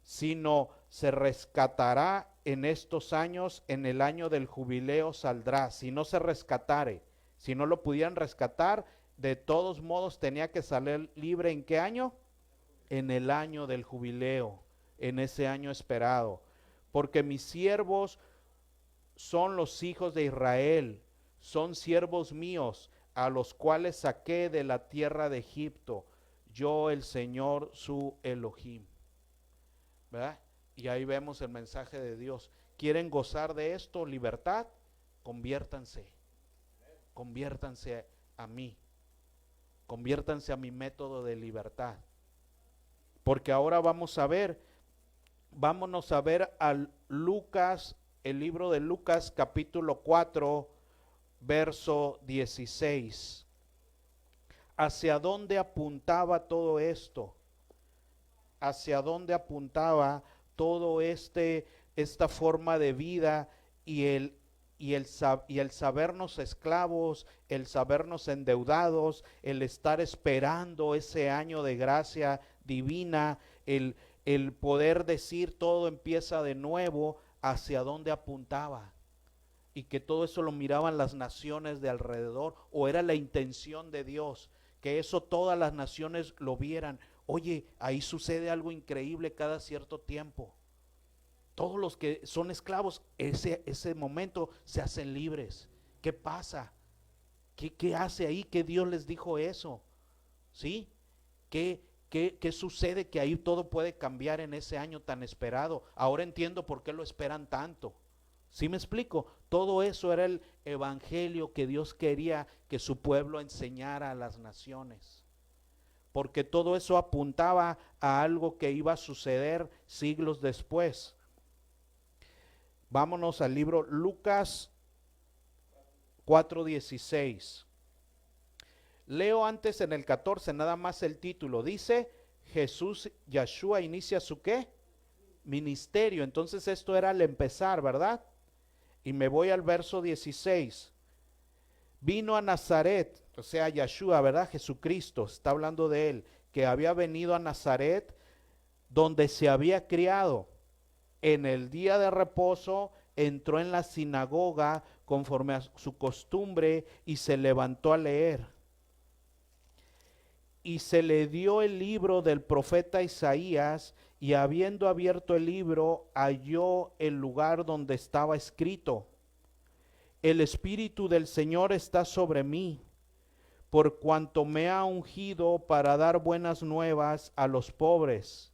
sino se rescatará en estos años, en el año del jubileo saldrá. Si no se rescatare, si no lo pudieran rescatar, de todos modos tenía que salir libre. ¿En qué año? En el año del jubileo, en ese año esperado. Porque mis siervos son los hijos de Israel, son siervos míos, a los cuales saqué de la tierra de Egipto, yo el Señor su Elohim, ¿verdad? Y ahí vemos el mensaje de Dios. ¿Quieren gozar de esto, libertad? Conviértanse a mí, conviértanse a mi método de libertad. Porque ahora vámonos a ver al Lucas, el libro de Lucas capítulo 4, verso 16. ¿Hacia dónde apuntaba todo esto? ¿Hacia dónde apuntaba todo esta forma de vida y el sabernos esclavos, el sabernos endeudados, el estar esperando ese año de gracia divina, el poder decir todo empieza de nuevo? ¿Hacia dónde apuntaba? Y que todo eso lo miraban las naciones de alrededor, o era la intención de Dios, que eso todas las naciones lo vieran. Oye, ahí sucede algo increíble cada cierto tiempo. Todos los que son esclavos, ese momento se hacen libres. ¿Qué pasa? ¿Qué hace ahí? ¿Qué Dios les dijo eso? ¿Sí? ¿Qué sucede que ahí todo puede cambiar en ese año tan esperado? Ahora entiendo por qué lo esperan tanto. ¿Sí me explico? Todo eso era el evangelio que Dios quería que su pueblo enseñara a las naciones. Porque todo eso apuntaba a algo que iba a suceder siglos después. Vámonos al libro Lucas 4:16. Leo antes en el 14 nada más el título. Dice, Jesús, Yeshua inicia su ¿qué? Ministerio. Entonces esto era al empezar, ¿verdad? Y me voy al verso 16. Vino a Nazaret, o sea, Yeshua, ¿verdad? Jesucristo, está hablando de él, que había venido a Nazaret donde se había criado. En el día de reposo entró en la sinagoga conforme a su costumbre y se levantó a leer. Y se le dio el libro del profeta Isaías, y habiendo abierto el libro, halló el lugar donde estaba escrito: el Espíritu del Señor está sobre mí, por cuanto me ha ungido para dar buenas nuevas a los pobres.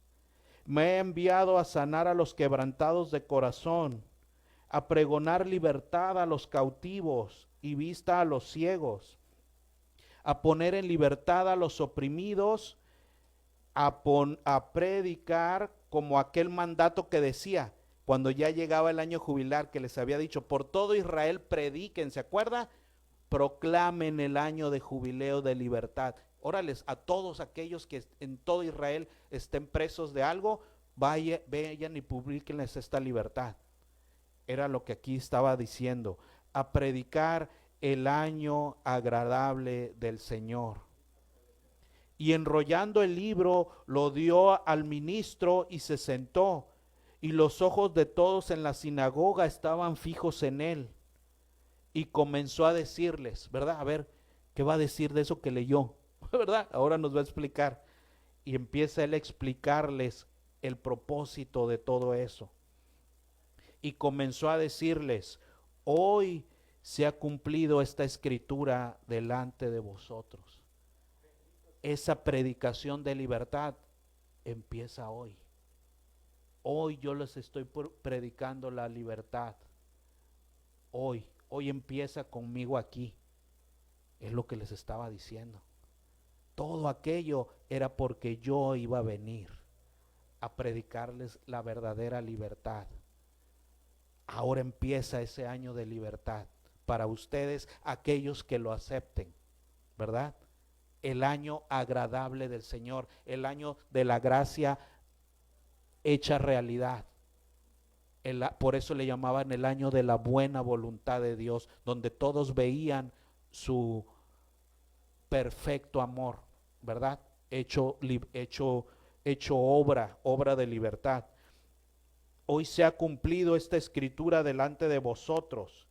Me ha enviado a sanar a los quebrantados de corazón, a pregonar libertad a los cautivos y vista a los ciegos, a poner en libertad a los oprimidos, a predicar, como aquel mandato que decía, cuando ya llegaba el año jubilar, que les había dicho: por todo Israel prediquen, ¿se acuerda? Proclamen el año de jubileo de libertad. Órales, a todos aquellos que en todo Israel estén presos de algo, vayan y publiquenles esta libertad. Era lo que aquí estaba diciendo: a predicar el año agradable del Señor. Y enrollando el libro, lo dio al ministro y se sentó. Y los ojos de todos en la sinagoga estaban fijos en él. Y comenzó a decirles, ¿verdad? A ver, ¿qué va a decir de eso que leyó? ¿Verdad? Ahora nos va a explicar. Y empieza él a explicarles el propósito de todo eso. Y comenzó a decirles: hoy se ha cumplido esta escritura delante de vosotros. Esa predicación de libertad empieza hoy. Hoy yo les estoy predicando la libertad. Hoy empieza conmigo aquí. Es lo que les estaba diciendo. Todo aquello era porque yo iba a venir a predicarles la verdadera libertad. Ahora empieza ese año de libertad para ustedes, aquellos que lo acepten, ¿verdad? El año agradable del Señor, el año de la gracia hecha realidad. Por eso le llamaban el año de la buena voluntad de Dios, donde todos veían su perfecto amor, ¿verdad? Hecho obra de libertad. Hoy se ha cumplido esta escritura delante de vosotros.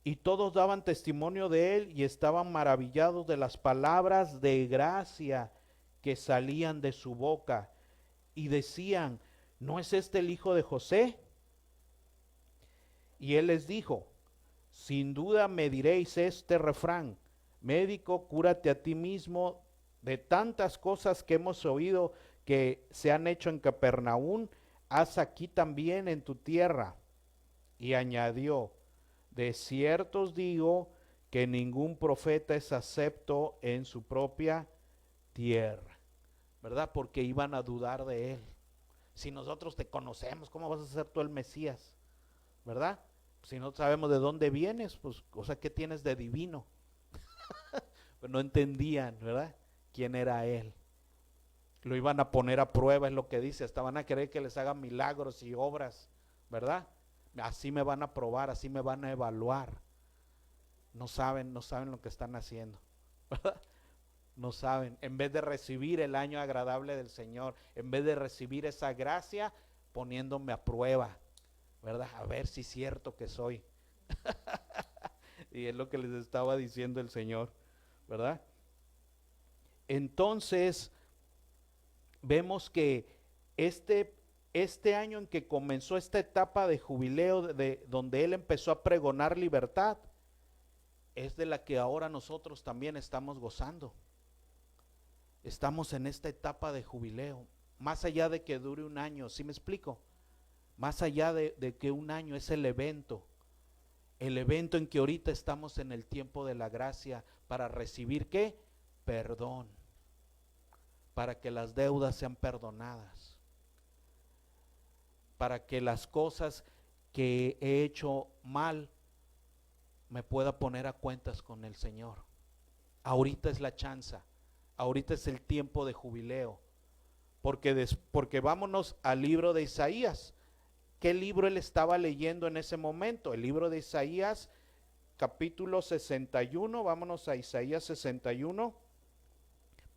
Y todos daban testimonio de él y estaban maravillados de las palabras de gracia que salían de su boca. Y decían: ¿no es este el hijo de José? Y él les dijo: sin duda me diréis este refrán: médico, cúrate a ti mismo. De tantas cosas que hemos oído que se han hecho en Capernaum, haz aquí también en tu tierra. Y añadió: de cierto os digo que ningún profeta es acepto en su propia tierra. ¿Verdad? Porque iban a dudar de él. Si nosotros te conocemos, ¿cómo vas a ser tú el Mesías? ¿Verdad? Si no sabemos de dónde vienes, pues, o sea, ¿qué tienes de divino? Pero no entendían, ¿verdad? ¿Quién era él? Lo iban a poner a prueba, es lo que dice. Hasta van a querer que les haga milagros y obras, ¿verdad? Así me van a probar, así me van a evaluar. No saben lo que están haciendo, ¿verdad? No saben. En vez de recibir el año agradable del Señor, en vez de recibir esa gracia, poniéndome a prueba, ¿verdad? A ver si es cierto que soy. Y es lo que les estaba diciendo el Señor, ¿verdad? Entonces, vemos que este año en que comenzó esta etapa de jubileo, donde él empezó a pregonar libertad, es de la que ahora nosotros también estamos gozando. Estamos en esta etapa de jubileo, más allá de que dure un año, ¿sí me explico? Más allá de que un año es el evento en que ahorita estamos en el tiempo de la gracia para recibir ¿qué? Perdón, para que las deudas sean perdonadas, para que las cosas que he hecho mal me pueda poner a cuentas con el Señor. Ahorita es la chance, ahorita es el tiempo de jubileo, porque vámonos al libro de Isaías. ¿Qué libro él estaba leyendo en ese momento? El libro de Isaías, capítulo 61, vámonos a Isaías 61,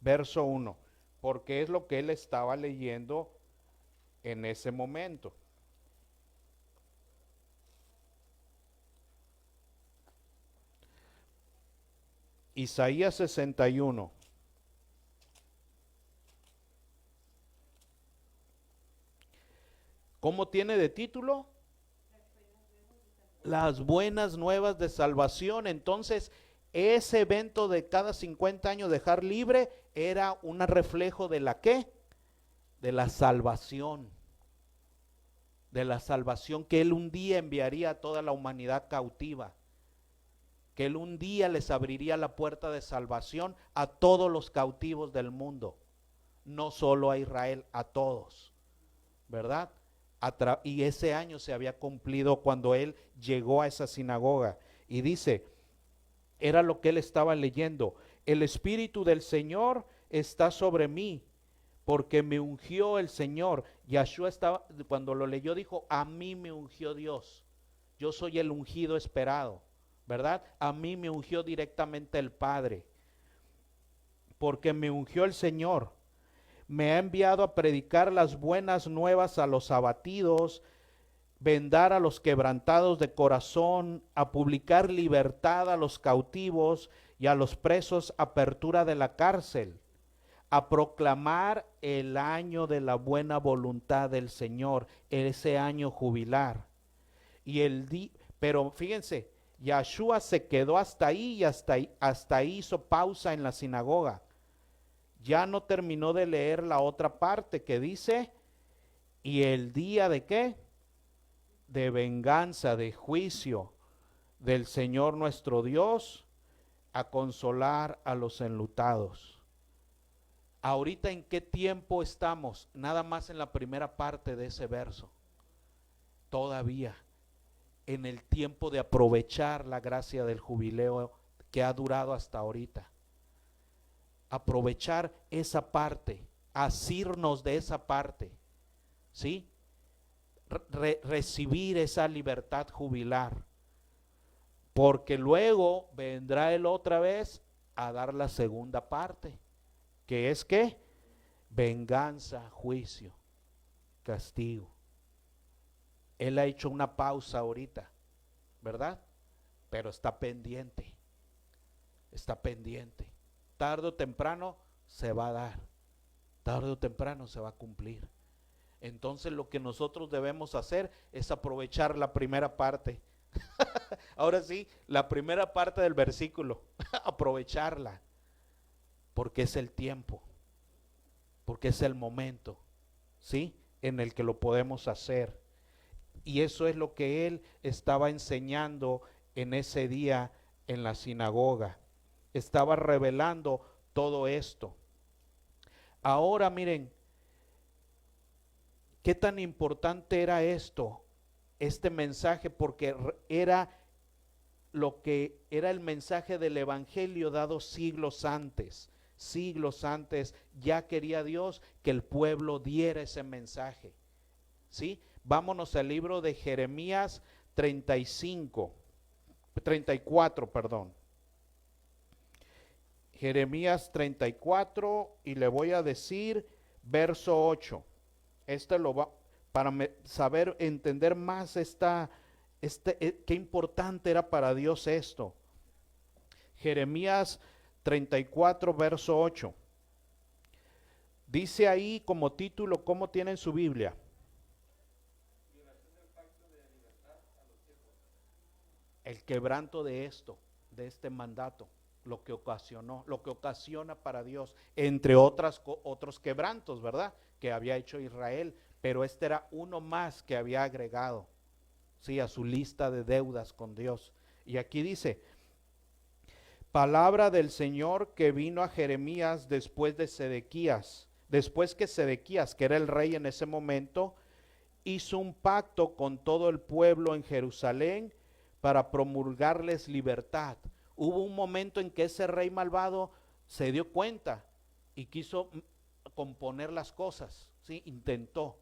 verso 1, porque es lo que él estaba leyendo en ese momento. Isaías 61. ¿Cómo tiene de título? Las buenas nuevas de salvación. Entonces, ese evento de cada 50 años dejar libre era un reflejo de la ¿qué? De la salvación. De la salvación que Él un día enviaría a toda la humanidad cautiva. Que Él un día les abriría la puerta de salvación a todos los cautivos del mundo. No solo a Israel, a todos. ¿Verdad? Y ese año se había cumplido cuando Él llegó a esa sinagoga. Y dice, era lo que él estaba leyendo: el Espíritu del Señor está sobre mí, porque me ungió el Señor. Yahshua estaba, cuando lo leyó, dijo, a mí me ungió Dios. Yo soy el ungido esperado, ¿verdad? A mí me ungió directamente el Padre, porque me ungió el Señor. Me ha enviado a predicar las buenas nuevas a los abatidos, vendar a los quebrantados de corazón, a publicar libertad a los cautivos y a los presos apertura de la cárcel, a proclamar el año de la buena voluntad del Señor, ese año jubilar. Pero fíjense, Yahshua se quedó hasta ahí y hasta ahí hizo pausa en la sinagoga. Ya no terminó de leer la otra parte que dice, y el día de ¿qué? De venganza, de juicio del Señor nuestro Dios, a consolar a los enlutados. Ahorita, ¿en qué tiempo estamos? Nada más en la primera parte de ese verso. Todavía en el tiempo de aprovechar la gracia del jubileo que ha durado hasta ahorita. Aprovechar esa parte, asirnos de esa parte, ¿sí? Recibir esa libertad jubilar, porque luego vendrá Él otra vez a dar la segunda parte, que es ¿qué? Venganza, juicio, castigo. Él ha hecho una pausa ahorita, ¿verdad? Pero está pendiente, tarde o temprano se va a dar, tarde o temprano se va a cumplir. Entonces lo que nosotros debemos hacer es aprovechar la primera parte. Ahora sí, la primera parte del versículo, aprovecharla, porque es el tiempo, porque es el momento, ¿sí? En el que lo podemos hacer. Y eso es lo que él estaba enseñando en ese día en la sinagoga. Estaba revelando todo esto. Ahora miren, ¿qué tan importante era esto? Este mensaje, porque era lo que era el mensaje del evangelio dado siglos antes. Siglos antes ya quería Dios que el pueblo diera ese mensaje. ¿Sí? Vámonos al libro de Jeremías 34, perdón. Jeremías 34 y le voy a decir verso 8. Este lo va para saber entender más qué importante era para Dios esto. Jeremías 34 verso 8. Dice ahí como título, ¿cómo tienen su Biblia? El quebranto de esto, de este mandato, lo que ocasiona para Dios, entre otros quebrantos, ¿verdad? Que había hecho Israel, pero este era uno más que había agregado, sí, a su lista de deudas con Dios. Y aquí dice, palabra del Señor que vino a Jeremías después que Sedequías, que era el rey en ese momento, hizo un pacto con todo el pueblo en Jerusalén para promulgarles libertad. Hubo un momento en que ese rey malvado se dio cuenta y quiso componer las cosas, ¿sí? Intentó.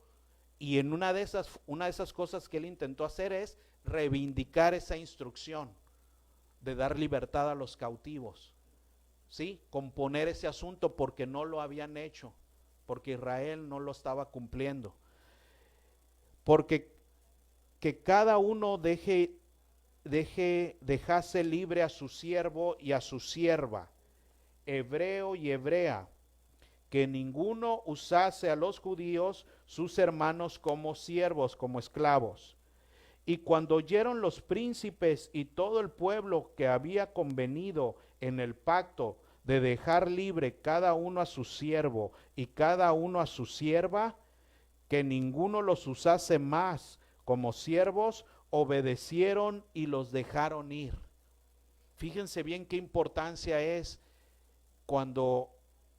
Y en una de esas cosas que él intentó hacer es reivindicar esa instrucción de dar libertad a los cautivos, ¿sí? Componer ese asunto porque no lo habían hecho, porque Israel no lo estaba cumpliendo. porque que cada uno dejase libre a su siervo y a su sierva, hebreo y hebrea, que ninguno usase a los judíos, sus hermanos, como siervos, como esclavos. Y cuando oyeron los príncipes y todo el pueblo que había convenido en el pacto de dejar libre cada uno a su siervo y cada uno a su sierva, que ninguno los usase más como siervos, obedecieron y los dejaron ir. Fíjense bien qué importancia es cuando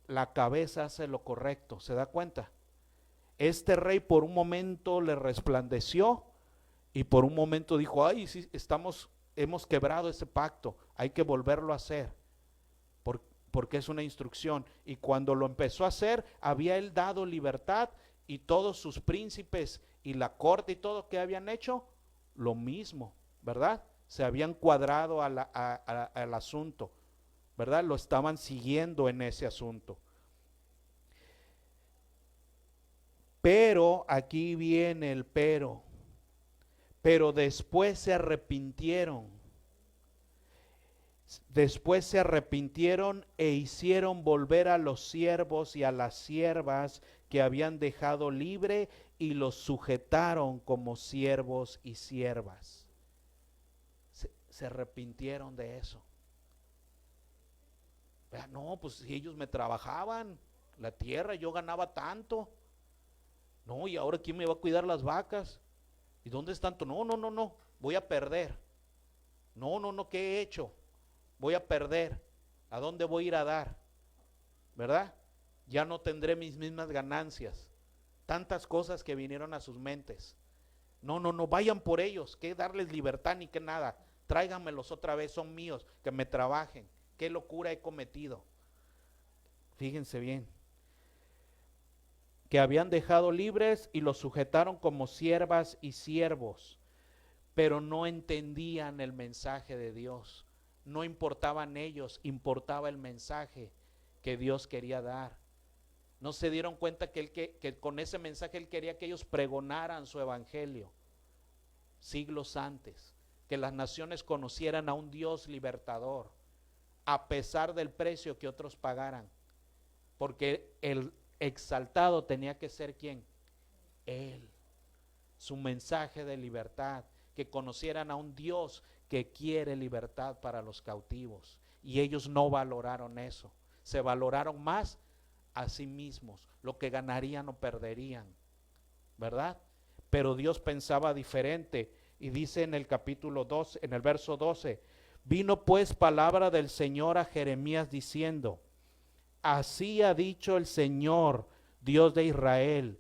la cabeza hace lo correcto. ¿Se da cuenta? Este rey por un momento le resplandeció y por un momento dijo, ay, sí, hemos quebrado ese pacto, hay que volverlo a hacer, porque es una instrucción. Y cuando lo empezó a hacer, había él dado libertad, y todos sus príncipes y la corte y todo que habían hecho, lo mismo, ¿verdad? Se habían cuadrado al asunto, ¿verdad? Lo estaban siguiendo en ese asunto. Pero aquí viene el pero después se arrepintieron. Después se arrepintieron e hicieron volver a los siervos y a las siervas que habían dejado libre, y los sujetaron como siervos y siervas. Se arrepintieron de eso. No, pues si ellos me trabajaban la tierra, yo ganaba tanto. No, y ahora ¿quién me va a cuidar las vacas? ¿Y dónde es tanto? No, voy a perder. No, ¿qué he hecho? Voy a perder. ¿A dónde voy a ir a dar? ¿Verdad? Ya no tendré mis mismas ganancias. Tantas cosas que vinieron a sus mentes. No, vayan por ellos, que darles libertad ni que nada. Tráiganmelos otra vez, son míos, que me trabajen. Qué locura he cometido. Fíjense bien. Que habían dejado libres y los sujetaron como siervas y siervos, pero no entendían el mensaje de Dios. No importaban ellos, importaba el mensaje que Dios quería dar. No se dieron cuenta que con ese mensaje Él quería que ellos pregonaran su evangelio siglos antes, que las naciones conocieran a un Dios libertador, a pesar del precio que otros pagaran, porque el exaltado tenía que ser ¿quién? Él. Su mensaje de libertad, que conocieran a un Dios que quiere libertad para los cautivos, y ellos no valoraron eso. Se valoraron más a sí mismos, lo que ganarían o perderían, ¿verdad? Pero Dios pensaba diferente, y dice en el capítulo 2, en el verso 12, vino pues palabra del Señor a Jeremías diciendo, así ha dicho el Señor, Dios de Israel,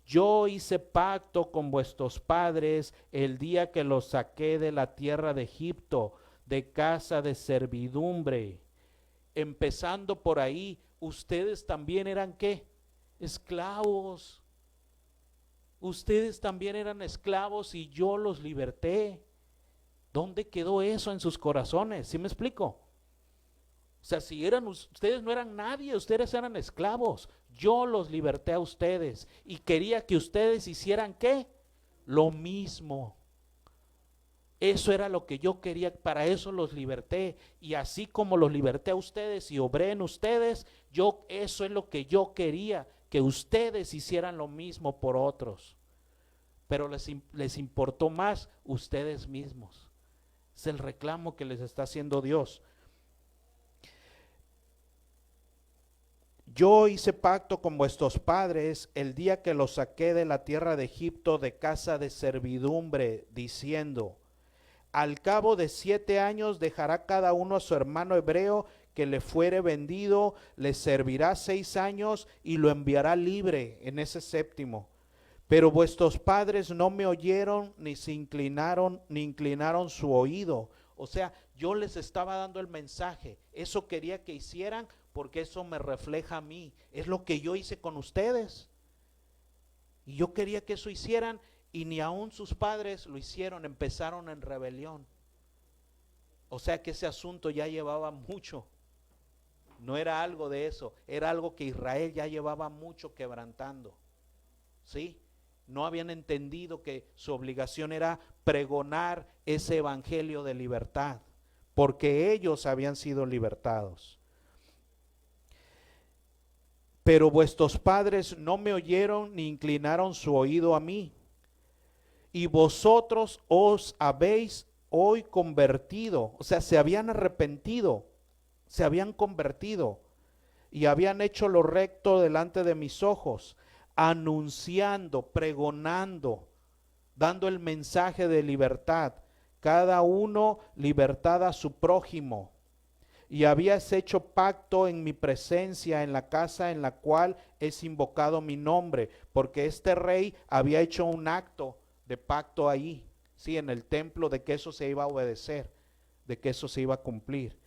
yo hice pacto con vuestros padres el día que los saqué de la tierra de Egipto, de casa de servidumbre. Empezando por ahí, ustedes también eran ¿qué? Esclavos. Ustedes también eran esclavos y yo los liberté. ¿Dónde quedó eso en sus corazones? ¿Sí me explico? O sea, si ustedes no eran nadie, ustedes eran esclavos. Yo los liberté a ustedes y quería que ustedes hicieran ¿qué? Lo mismo. Eso era lo que yo quería, para eso los liberté. Y así como los liberté a ustedes y obré en ustedes, eso es lo que yo quería, que ustedes hicieran lo mismo por otros. Pero les importó más ustedes mismos. Es el reclamo que les está haciendo Dios. Yo hice pacto con vuestros padres el día que los saqué de la tierra de Egipto, de casa de servidumbre, diciendo, al cabo de 7 años dejará cada uno a su hermano hebreo que le fuere vendido, le servirá 6 años y lo enviará libre en ese 7º. Pero vuestros padres no me oyeron ni inclinaron su oído. O sea, yo les estaba dando el mensaje, eso quería que hicieran porque eso me refleja a mí, es lo que yo hice con ustedes. Y yo quería que eso hicieran y ni aún sus padres lo hicieron, empezaron en rebelión. O sea que ese asunto ya llevaba mucho, no era algo de eso, era algo que Israel ya llevaba mucho quebrantando, ¿sí? No habían entendido que su obligación era pregonar ese evangelio de libertad, porque ellos habían sido libertados. Pero vuestros padres no me oyeron ni inclinaron su oído a mí. Y vosotros os habéis hoy convertido, o sea, se habían arrepentido, se habían convertido y habían hecho lo recto delante de mis ojos, anunciando, pregonando, dando el mensaje de libertad, cada uno libertad a su prójimo. Y habías hecho pacto en mi presencia en la casa en la cual es invocado mi nombre, porque este rey había hecho un acto de pacto ahí, sí, en el templo, de que eso se iba a obedecer, de que eso se iba a cumplir.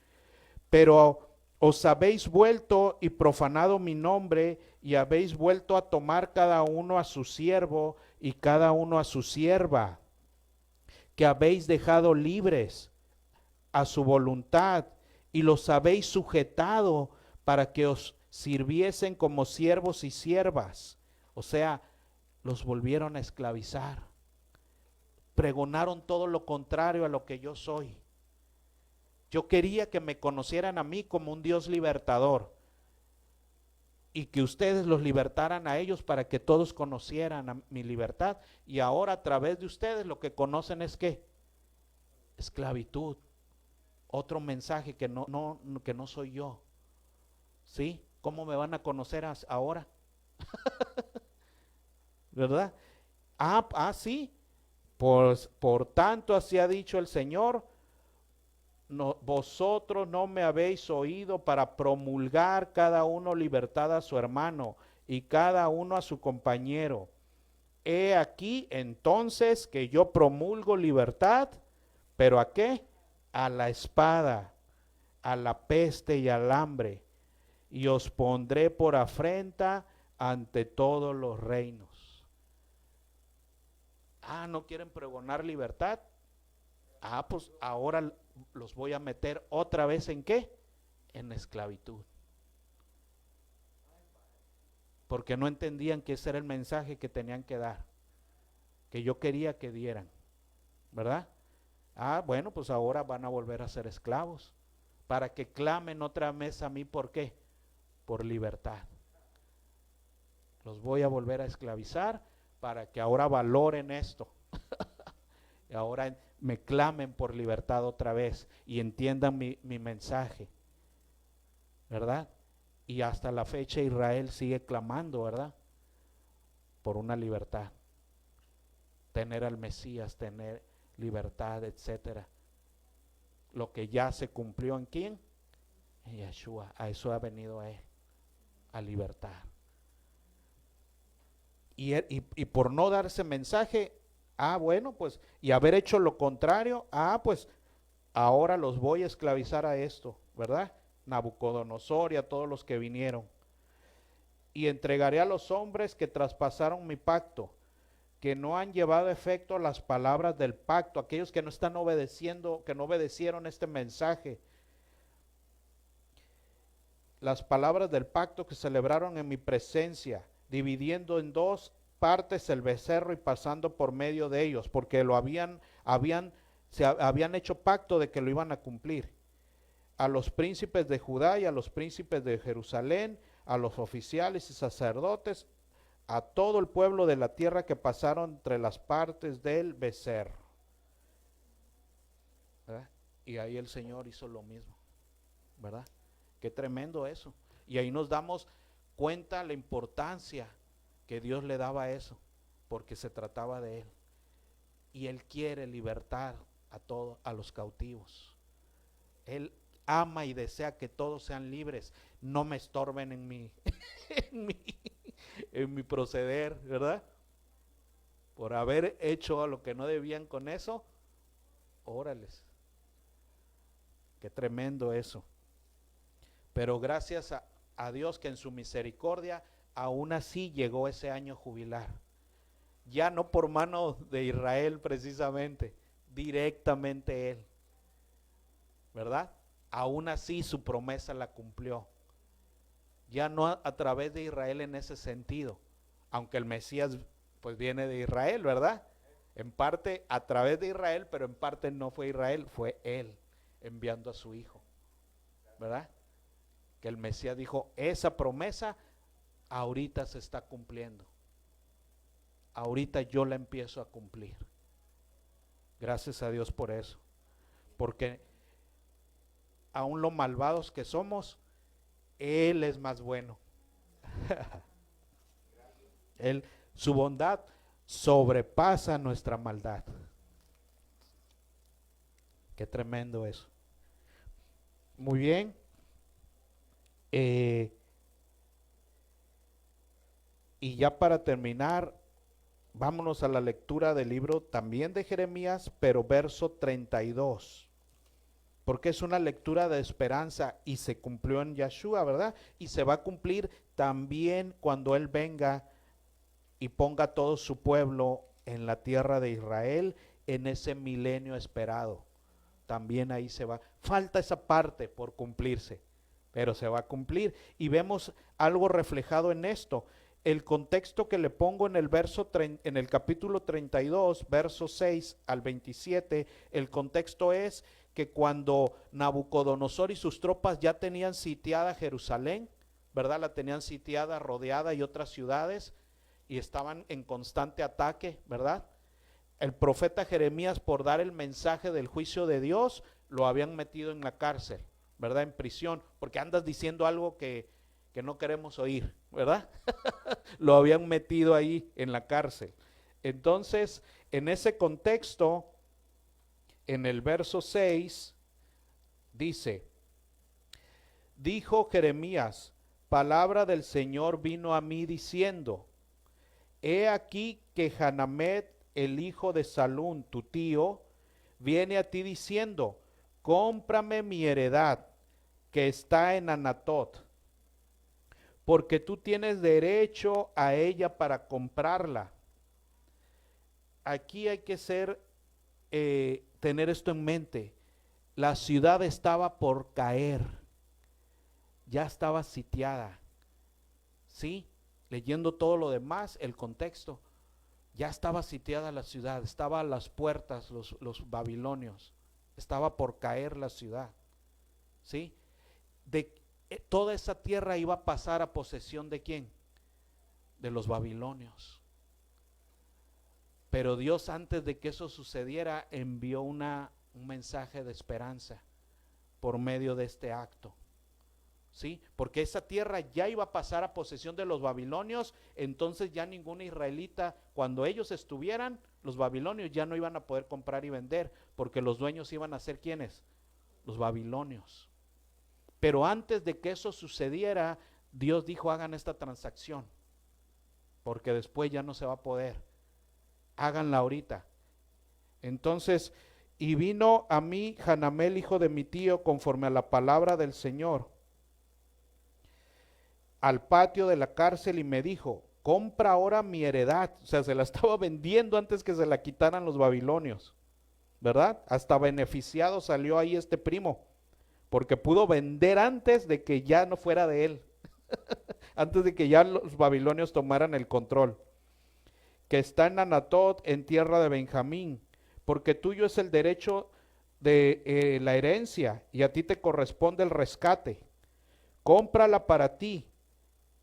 Pero os habéis vuelto y profanado mi nombre, y habéis vuelto a tomar cada uno a su siervo y cada uno a su sierva, que habéis dejado libres a su voluntad, y los habéis sujetado para que os sirviesen como siervos y siervas. O sea, los volvieron a esclavizar. Pregonaron todo lo contrario a lo que yo soy. Yo quería que me conocieran a mí como un Dios libertador y que ustedes los libertaran a ellos para que todos conocieran a mi libertad. Y ahora a través de ustedes lo que conocen es ¿qué? Esclavitud. Otro mensaje que no soy yo. ¿Sí? ¿Cómo me van a conocer ahora? ¿Verdad? Sí. Por tanto, así ha dicho el Señor, no, vosotros no me habéis oído para promulgar cada uno libertad a su hermano y cada uno a su compañero. He aquí entonces que yo promulgo libertad, pero ¿a qué? A la espada, a la peste y al hambre, y os pondré por afrenta ante todos los reinos. ¿No quieren pregonar libertad? Pues ahora los voy a meter otra vez ¿en qué? En esclavitud. Porque no entendían que ese era el mensaje que tenían que dar, que yo quería que dieran, ¿verdad? Bueno, pues ahora van a volver a ser esclavos, para que clamen otra vez a mí, ¿por qué? Por libertad. Los voy a volver a esclavizar para que ahora valoren esto. Y ahora me clamen por libertad otra vez y entiendan mi mensaje, ¿verdad? Y hasta la fecha Israel sigue clamando, ¿verdad? Por una libertad. Tener al Mesías, tener libertad, etcétera. Lo que ya se cumplió ¿en quién? En Yeshua. A eso ha venido a él, a libertad. Y por no dar ese mensaje, bueno, pues, y haber hecho lo contrario, pues, ahora los voy a esclavizar a esto, ¿verdad? Nabucodonosor y a todos los que vinieron. Y entregaré a los hombres que traspasaron mi pacto, que no han llevado efecto las palabras del pacto, aquellos que no están obedeciendo, que no obedecieron este mensaje. Las palabras del pacto que celebraron en mi presencia, dividiendo en dos partes el becerro y pasando por medio de ellos, porque lo habían hecho pacto de que lo iban a cumplir. A los príncipes de Judá y a los príncipes de Jerusalén, a los oficiales y sacerdotes, a todo el pueblo de la tierra que pasaron entre las partes del becerro. ¿Verdad? Y ahí el Señor hizo lo mismo, ¿verdad? Qué tremendo eso. Y ahí nos damos cuenta la importancia que Dios le daba a eso, porque se trataba de Él. Y Él quiere libertar a los cautivos. Él ama y desea que todos sean libres, no me estorben en mi proceder, ¿verdad? Por haber hecho lo que no debían con eso, órales. Qué tremendo eso. Pero gracias a Dios que en su misericordia aún así llegó ese año jubilar. Ya no por mano de Israel precisamente, directamente Él, ¿verdad? Aún así su promesa la cumplió. Ya no a través de Israel en ese sentido, aunque el Mesías Pues viene de Israel, ¿verdad? En parte a través de Israel, pero en parte no fue Israel, fue él enviando a su hijo, ¿verdad? Que el Mesías dijo, esa promesa ahorita se está cumpliendo. Ahorita yo la empiezo a cumplir. Gracias a Dios por eso. Porque aún lo malvados que somos, Él es más bueno. Su bondad sobrepasa nuestra maldad. Qué tremendo eso. Muy bien. Y ya para terminar, vámonos a la lectura del libro también de Jeremías, pero verso 32. Porque es una lectura de esperanza y se cumplió en Yeshua, ¿verdad? Y se va a cumplir también cuando Él venga y ponga todo su pueblo en la tierra de Israel en ese milenio esperado. También ahí se va. Falta esa parte por cumplirse, pero se va a cumplir. Y vemos algo reflejado en esto. El contexto que le pongo en el en el capítulo 32, versos 6 al 27, el contexto es que cuando Nabucodonosor y sus tropas ya tenían sitiada Jerusalén, ¿verdad? La tenían sitiada, rodeada y otras ciudades, y estaban en constante ataque, ¿verdad? El profeta Jeremías, por dar el mensaje del juicio de Dios, lo habían metido en la cárcel, ¿verdad? En prisión, porque andas diciendo algo que no queremos oír, ¿verdad? Lo habían metido ahí en la cárcel. Entonces, en ese contexto, en el verso 6, dice, dijo Jeremías, palabra del Señor vino a mí diciendo, he aquí que Hanamet, el hijo de Salún, tu tío, viene a ti diciendo, cómprame mi heredad que está en Anatot, porque tú tienes derecho a ella para comprarla. Aquí hay que tener esto en mente. La ciudad estaba por caer, ya estaba sitiada, ¿sí? Leyendo todo lo demás, el contexto, ya estaba sitiada la ciudad, estaba a las puertas los babilonios, estaba por caer la ciudad, ¿sí? Toda esa tierra iba a pasar a posesión ¿de quién? De los babilonios. Pero Dios, antes de que eso sucediera, envió un mensaje de esperanza por medio de este acto, ¿sí? Porque esa tierra ya iba a pasar a posesión de los babilonios, entonces ya ningún israelita, cuando ellos estuvieran, los babilonios ya no iban a poder comprar y vender, porque los dueños iban a ser ¿quiénes? Los babilonios. Pero antes de que eso sucediera, Dios dijo, hagan esta transacción, porque después ya no se va a poder. Háganla ahorita. Entonces, y vino a mí Hanamel, hijo de mi tío, conforme a la palabra del Señor, al patio de la cárcel y me dijo, compra ahora mi heredad. O sea, se la estaba vendiendo antes que se la quitaran los babilonios, ¿verdad? Hasta beneficiado salió ahí este primo, porque pudo vender antes de que ya no fuera de él, antes de que ya los babilonios tomaran el control, que está en Anatot, en tierra de Benjamín, porque tuyo es el derecho de la herencia, y a ti te corresponde el rescate. Cómprala para ti.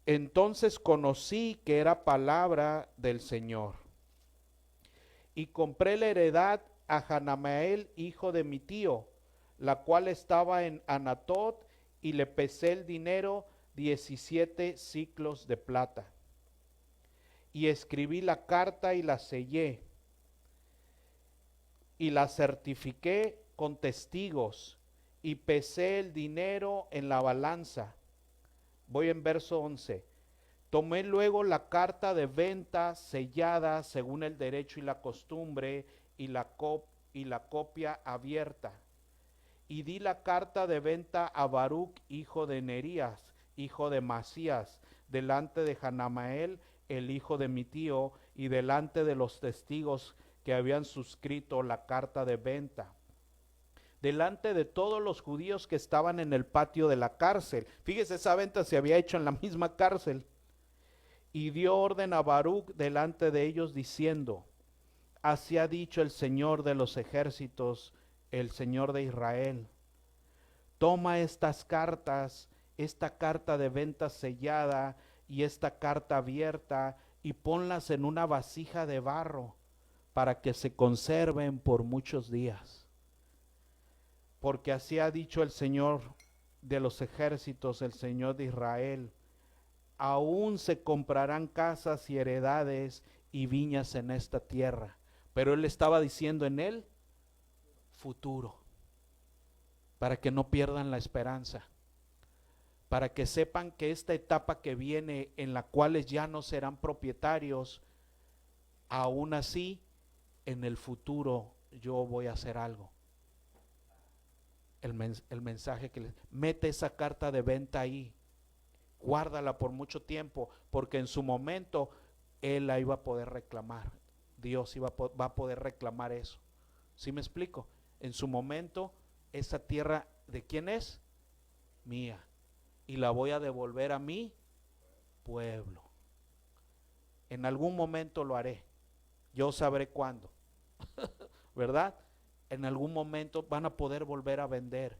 Entonces conocí que era palabra del Señor. Y compré la heredad a Hanamael, hijo de mi tío, la cual estaba en Anatot, y le pesé el dinero 17 siclos de plata. Y escribí la carta y la sellé, y la certifiqué con testigos, y pesé el dinero en la balanza. Voy en verso 11. Tomé luego la carta de venta sellada según el derecho y la costumbre, y la copia abierta. Y di la carta de venta a Baruch, hijo de Nerías, hijo de Masías, delante de Hanamael, el hijo de mi tío, y delante de los testigos que habían suscrito la carta de venta, delante de todos los judíos que estaban en el patio de la cárcel. Fíjese, esa venta se había hecho en la misma cárcel. Y dio orden a Baruc delante de ellos diciendo: así ha dicho el Señor de los ejércitos, el Señor de Israel. Toma estas cartas, esta carta de venta sellada y esta carta abierta, y ponlas en una vasija de barro para que se conserven por muchos días. Porque así ha dicho el Señor de los ejércitos, el Señor de Israel: aún se comprarán casas y heredades y viñas en esta tierra. Pero él estaba diciendo en el futuro, para que no pierdan la esperanza, para que sepan que esta etapa que viene, en la cual ya no serán propietarios, aún así en el futuro yo voy a hacer algo. El mensaje que les mete esa carta de venta ahí, guárdala por mucho tiempo, porque en su momento él la iba a poder reclamar. Dios va a poder reclamar eso. ¿Sí me explico? En su momento, esa tierra, ¿de quién es? Mía. Y la voy a devolver a mi pueblo. En algún momento lo haré. Yo sabré cuándo. ¿Verdad? En algún momento van a poder volver a vender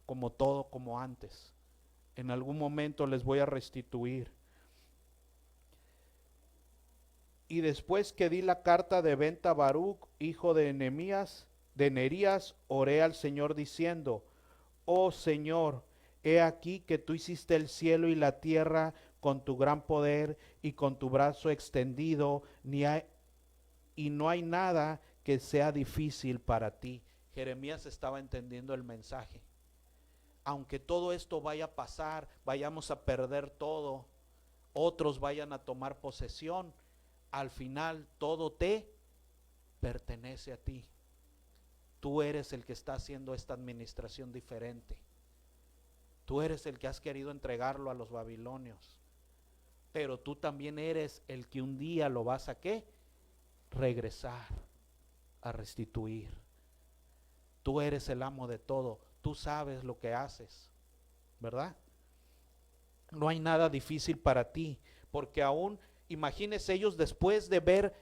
como todo, como antes. En algún momento les voy a restituir. Y después que di la carta de venta a Baruc, hijo de Nerías, oré al Señor diciendo: oh Señor, he aquí que tú hiciste el cielo y la tierra con tu gran poder y con tu brazo extendido, y no hay nada que sea difícil para ti. Jeremías estaba entendiendo el mensaje. Aunque todo esto vaya a pasar, vayamos a perder todo, otros vayan a tomar posesión, al final todo te pertenece a ti. Tú eres el que está haciendo esta administración diferente. Tú eres el que has querido entregarlo a los babilonios. Pero tú también eres el que un día lo vas a ¿qué? Regresar, a restituir. Tú eres el amo de todo. Tú sabes lo que haces, ¿verdad? No hay nada difícil para ti, porque aún, imagínense ellos después de ver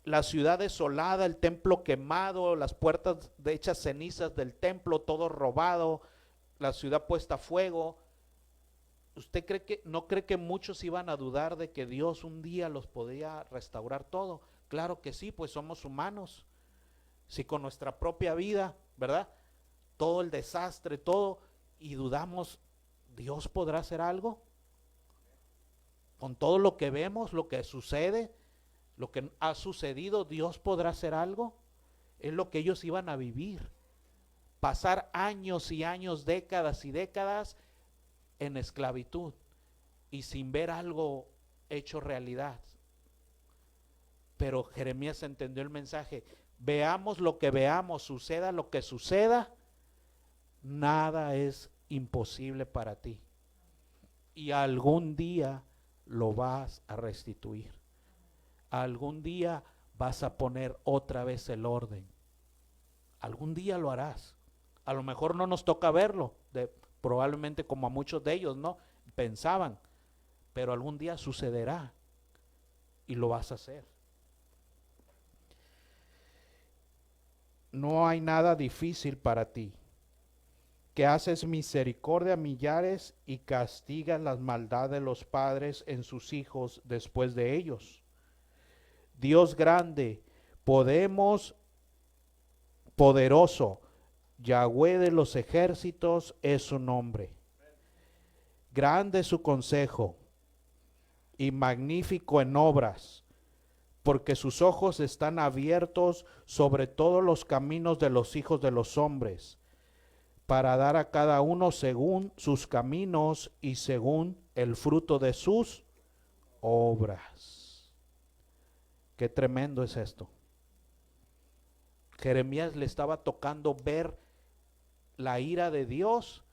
la ciudad desolada, el templo quemado, las puertas hechas cenizas del templo, todo robado, la ciudad puesta a fuego. ¿Usted no cree que muchos iban a dudar de que Dios un día los podía restaurar todo? Claro que sí, pues somos humanos. Si con nuestra propia vida, ¿verdad? Todo el desastre, todo, y dudamos, ¿Dios podrá hacer algo? Con todo lo que vemos, lo que sucede, lo que ha sucedido, ¿Dios podrá hacer algo? Es lo que ellos iban a vivir. Pasar años y años, décadas y décadas en esclavitud y sin ver algo hecho realidad. Pero Jeremías entendió el mensaje. Veamos lo que veamos, suceda lo que suceda, nada es imposible para ti. Y algún día lo vas a restituir. Algún día vas a poner otra vez el orden. Algún día lo harás. A lo mejor no nos toca verlo, probablemente como a muchos de ellos, ¿no? Pensaban, pero algún día sucederá y lo vas a hacer. No hay nada difícil para ti, que haces misericordia a millares y castigas las maldades de los padres en sus hijos después de ellos. Dios grande, poderoso, Yahweh de los ejércitos es su nombre. Grande es su consejo y magnífico en obras, porque sus ojos están abiertos sobre todos los caminos de los hijos de los hombres, para dar a cada uno según sus caminos y según el fruto de sus obras. Qué tremendo es esto. Jeremías le estaba tocando ver la ira de Dios,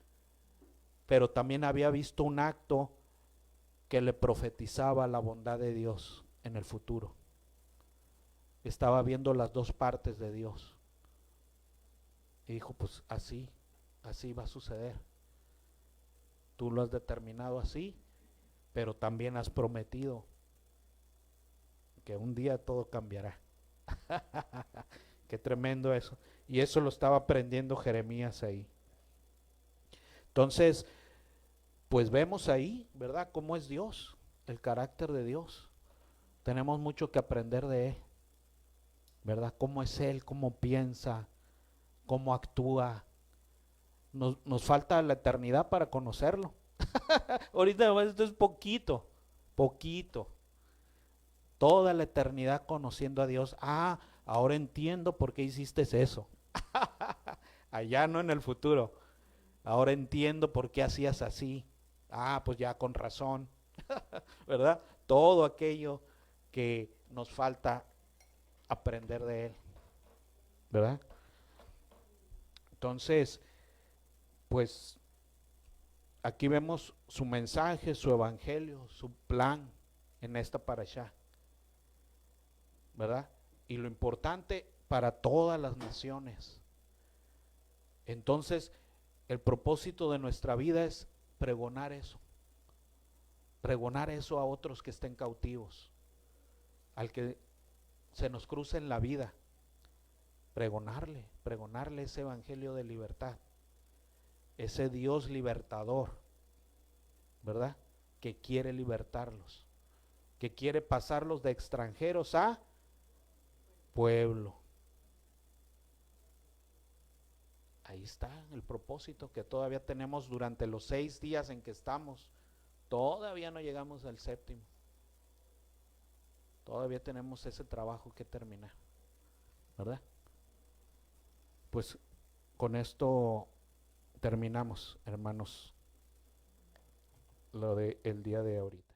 pero también había visto un acto que le profetizaba la bondad de Dios en el futuro. Estaba viendo las dos partes de Dios. Y dijo, pues así va a suceder. Tú lo has determinado así pero también has prometido que un día todo cambiará. Qué tremendo eso. Y eso lo estaba aprendiendo Jeremías ahí. Entonces, pues vemos ahí, ¿verdad? Cómo es Dios, el carácter de Dios. Tenemos mucho que aprender de Él, ¿verdad? Cómo es Él, cómo piensa, cómo actúa. Nos falta la eternidad para conocerlo. Ahorita esto es poquito, poquito. Toda la eternidad conociendo a Dios. Ah, ahora entiendo por qué hiciste eso. Allá no en el futuro. Ahora entiendo por qué hacías así. Ah, pues ya con razón. ¿Verdad? Todo aquello que nos falta aprender de Él. ¿Verdad? Entonces, pues aquí vemos su mensaje, su evangelio, su plan en esta parashá. ¿Verdad? Y lo importante para todas las naciones. Entonces, el propósito de nuestra vida es pregonar eso a otros que estén cautivos, al que se nos cruce en la vida, pregonarle ese evangelio de libertad, ese Dios libertador, ¿verdad? Que quiere libertarlos, que quiere pasarlos de extranjeros a pueblo. Ahí está el propósito que todavía tenemos durante los 6 días en que estamos. Todavía no llegamos al séptimo. Todavía tenemos ese trabajo que terminar, ¿verdad? Pues con esto terminamos, hermanos, lo de el día de ahorita.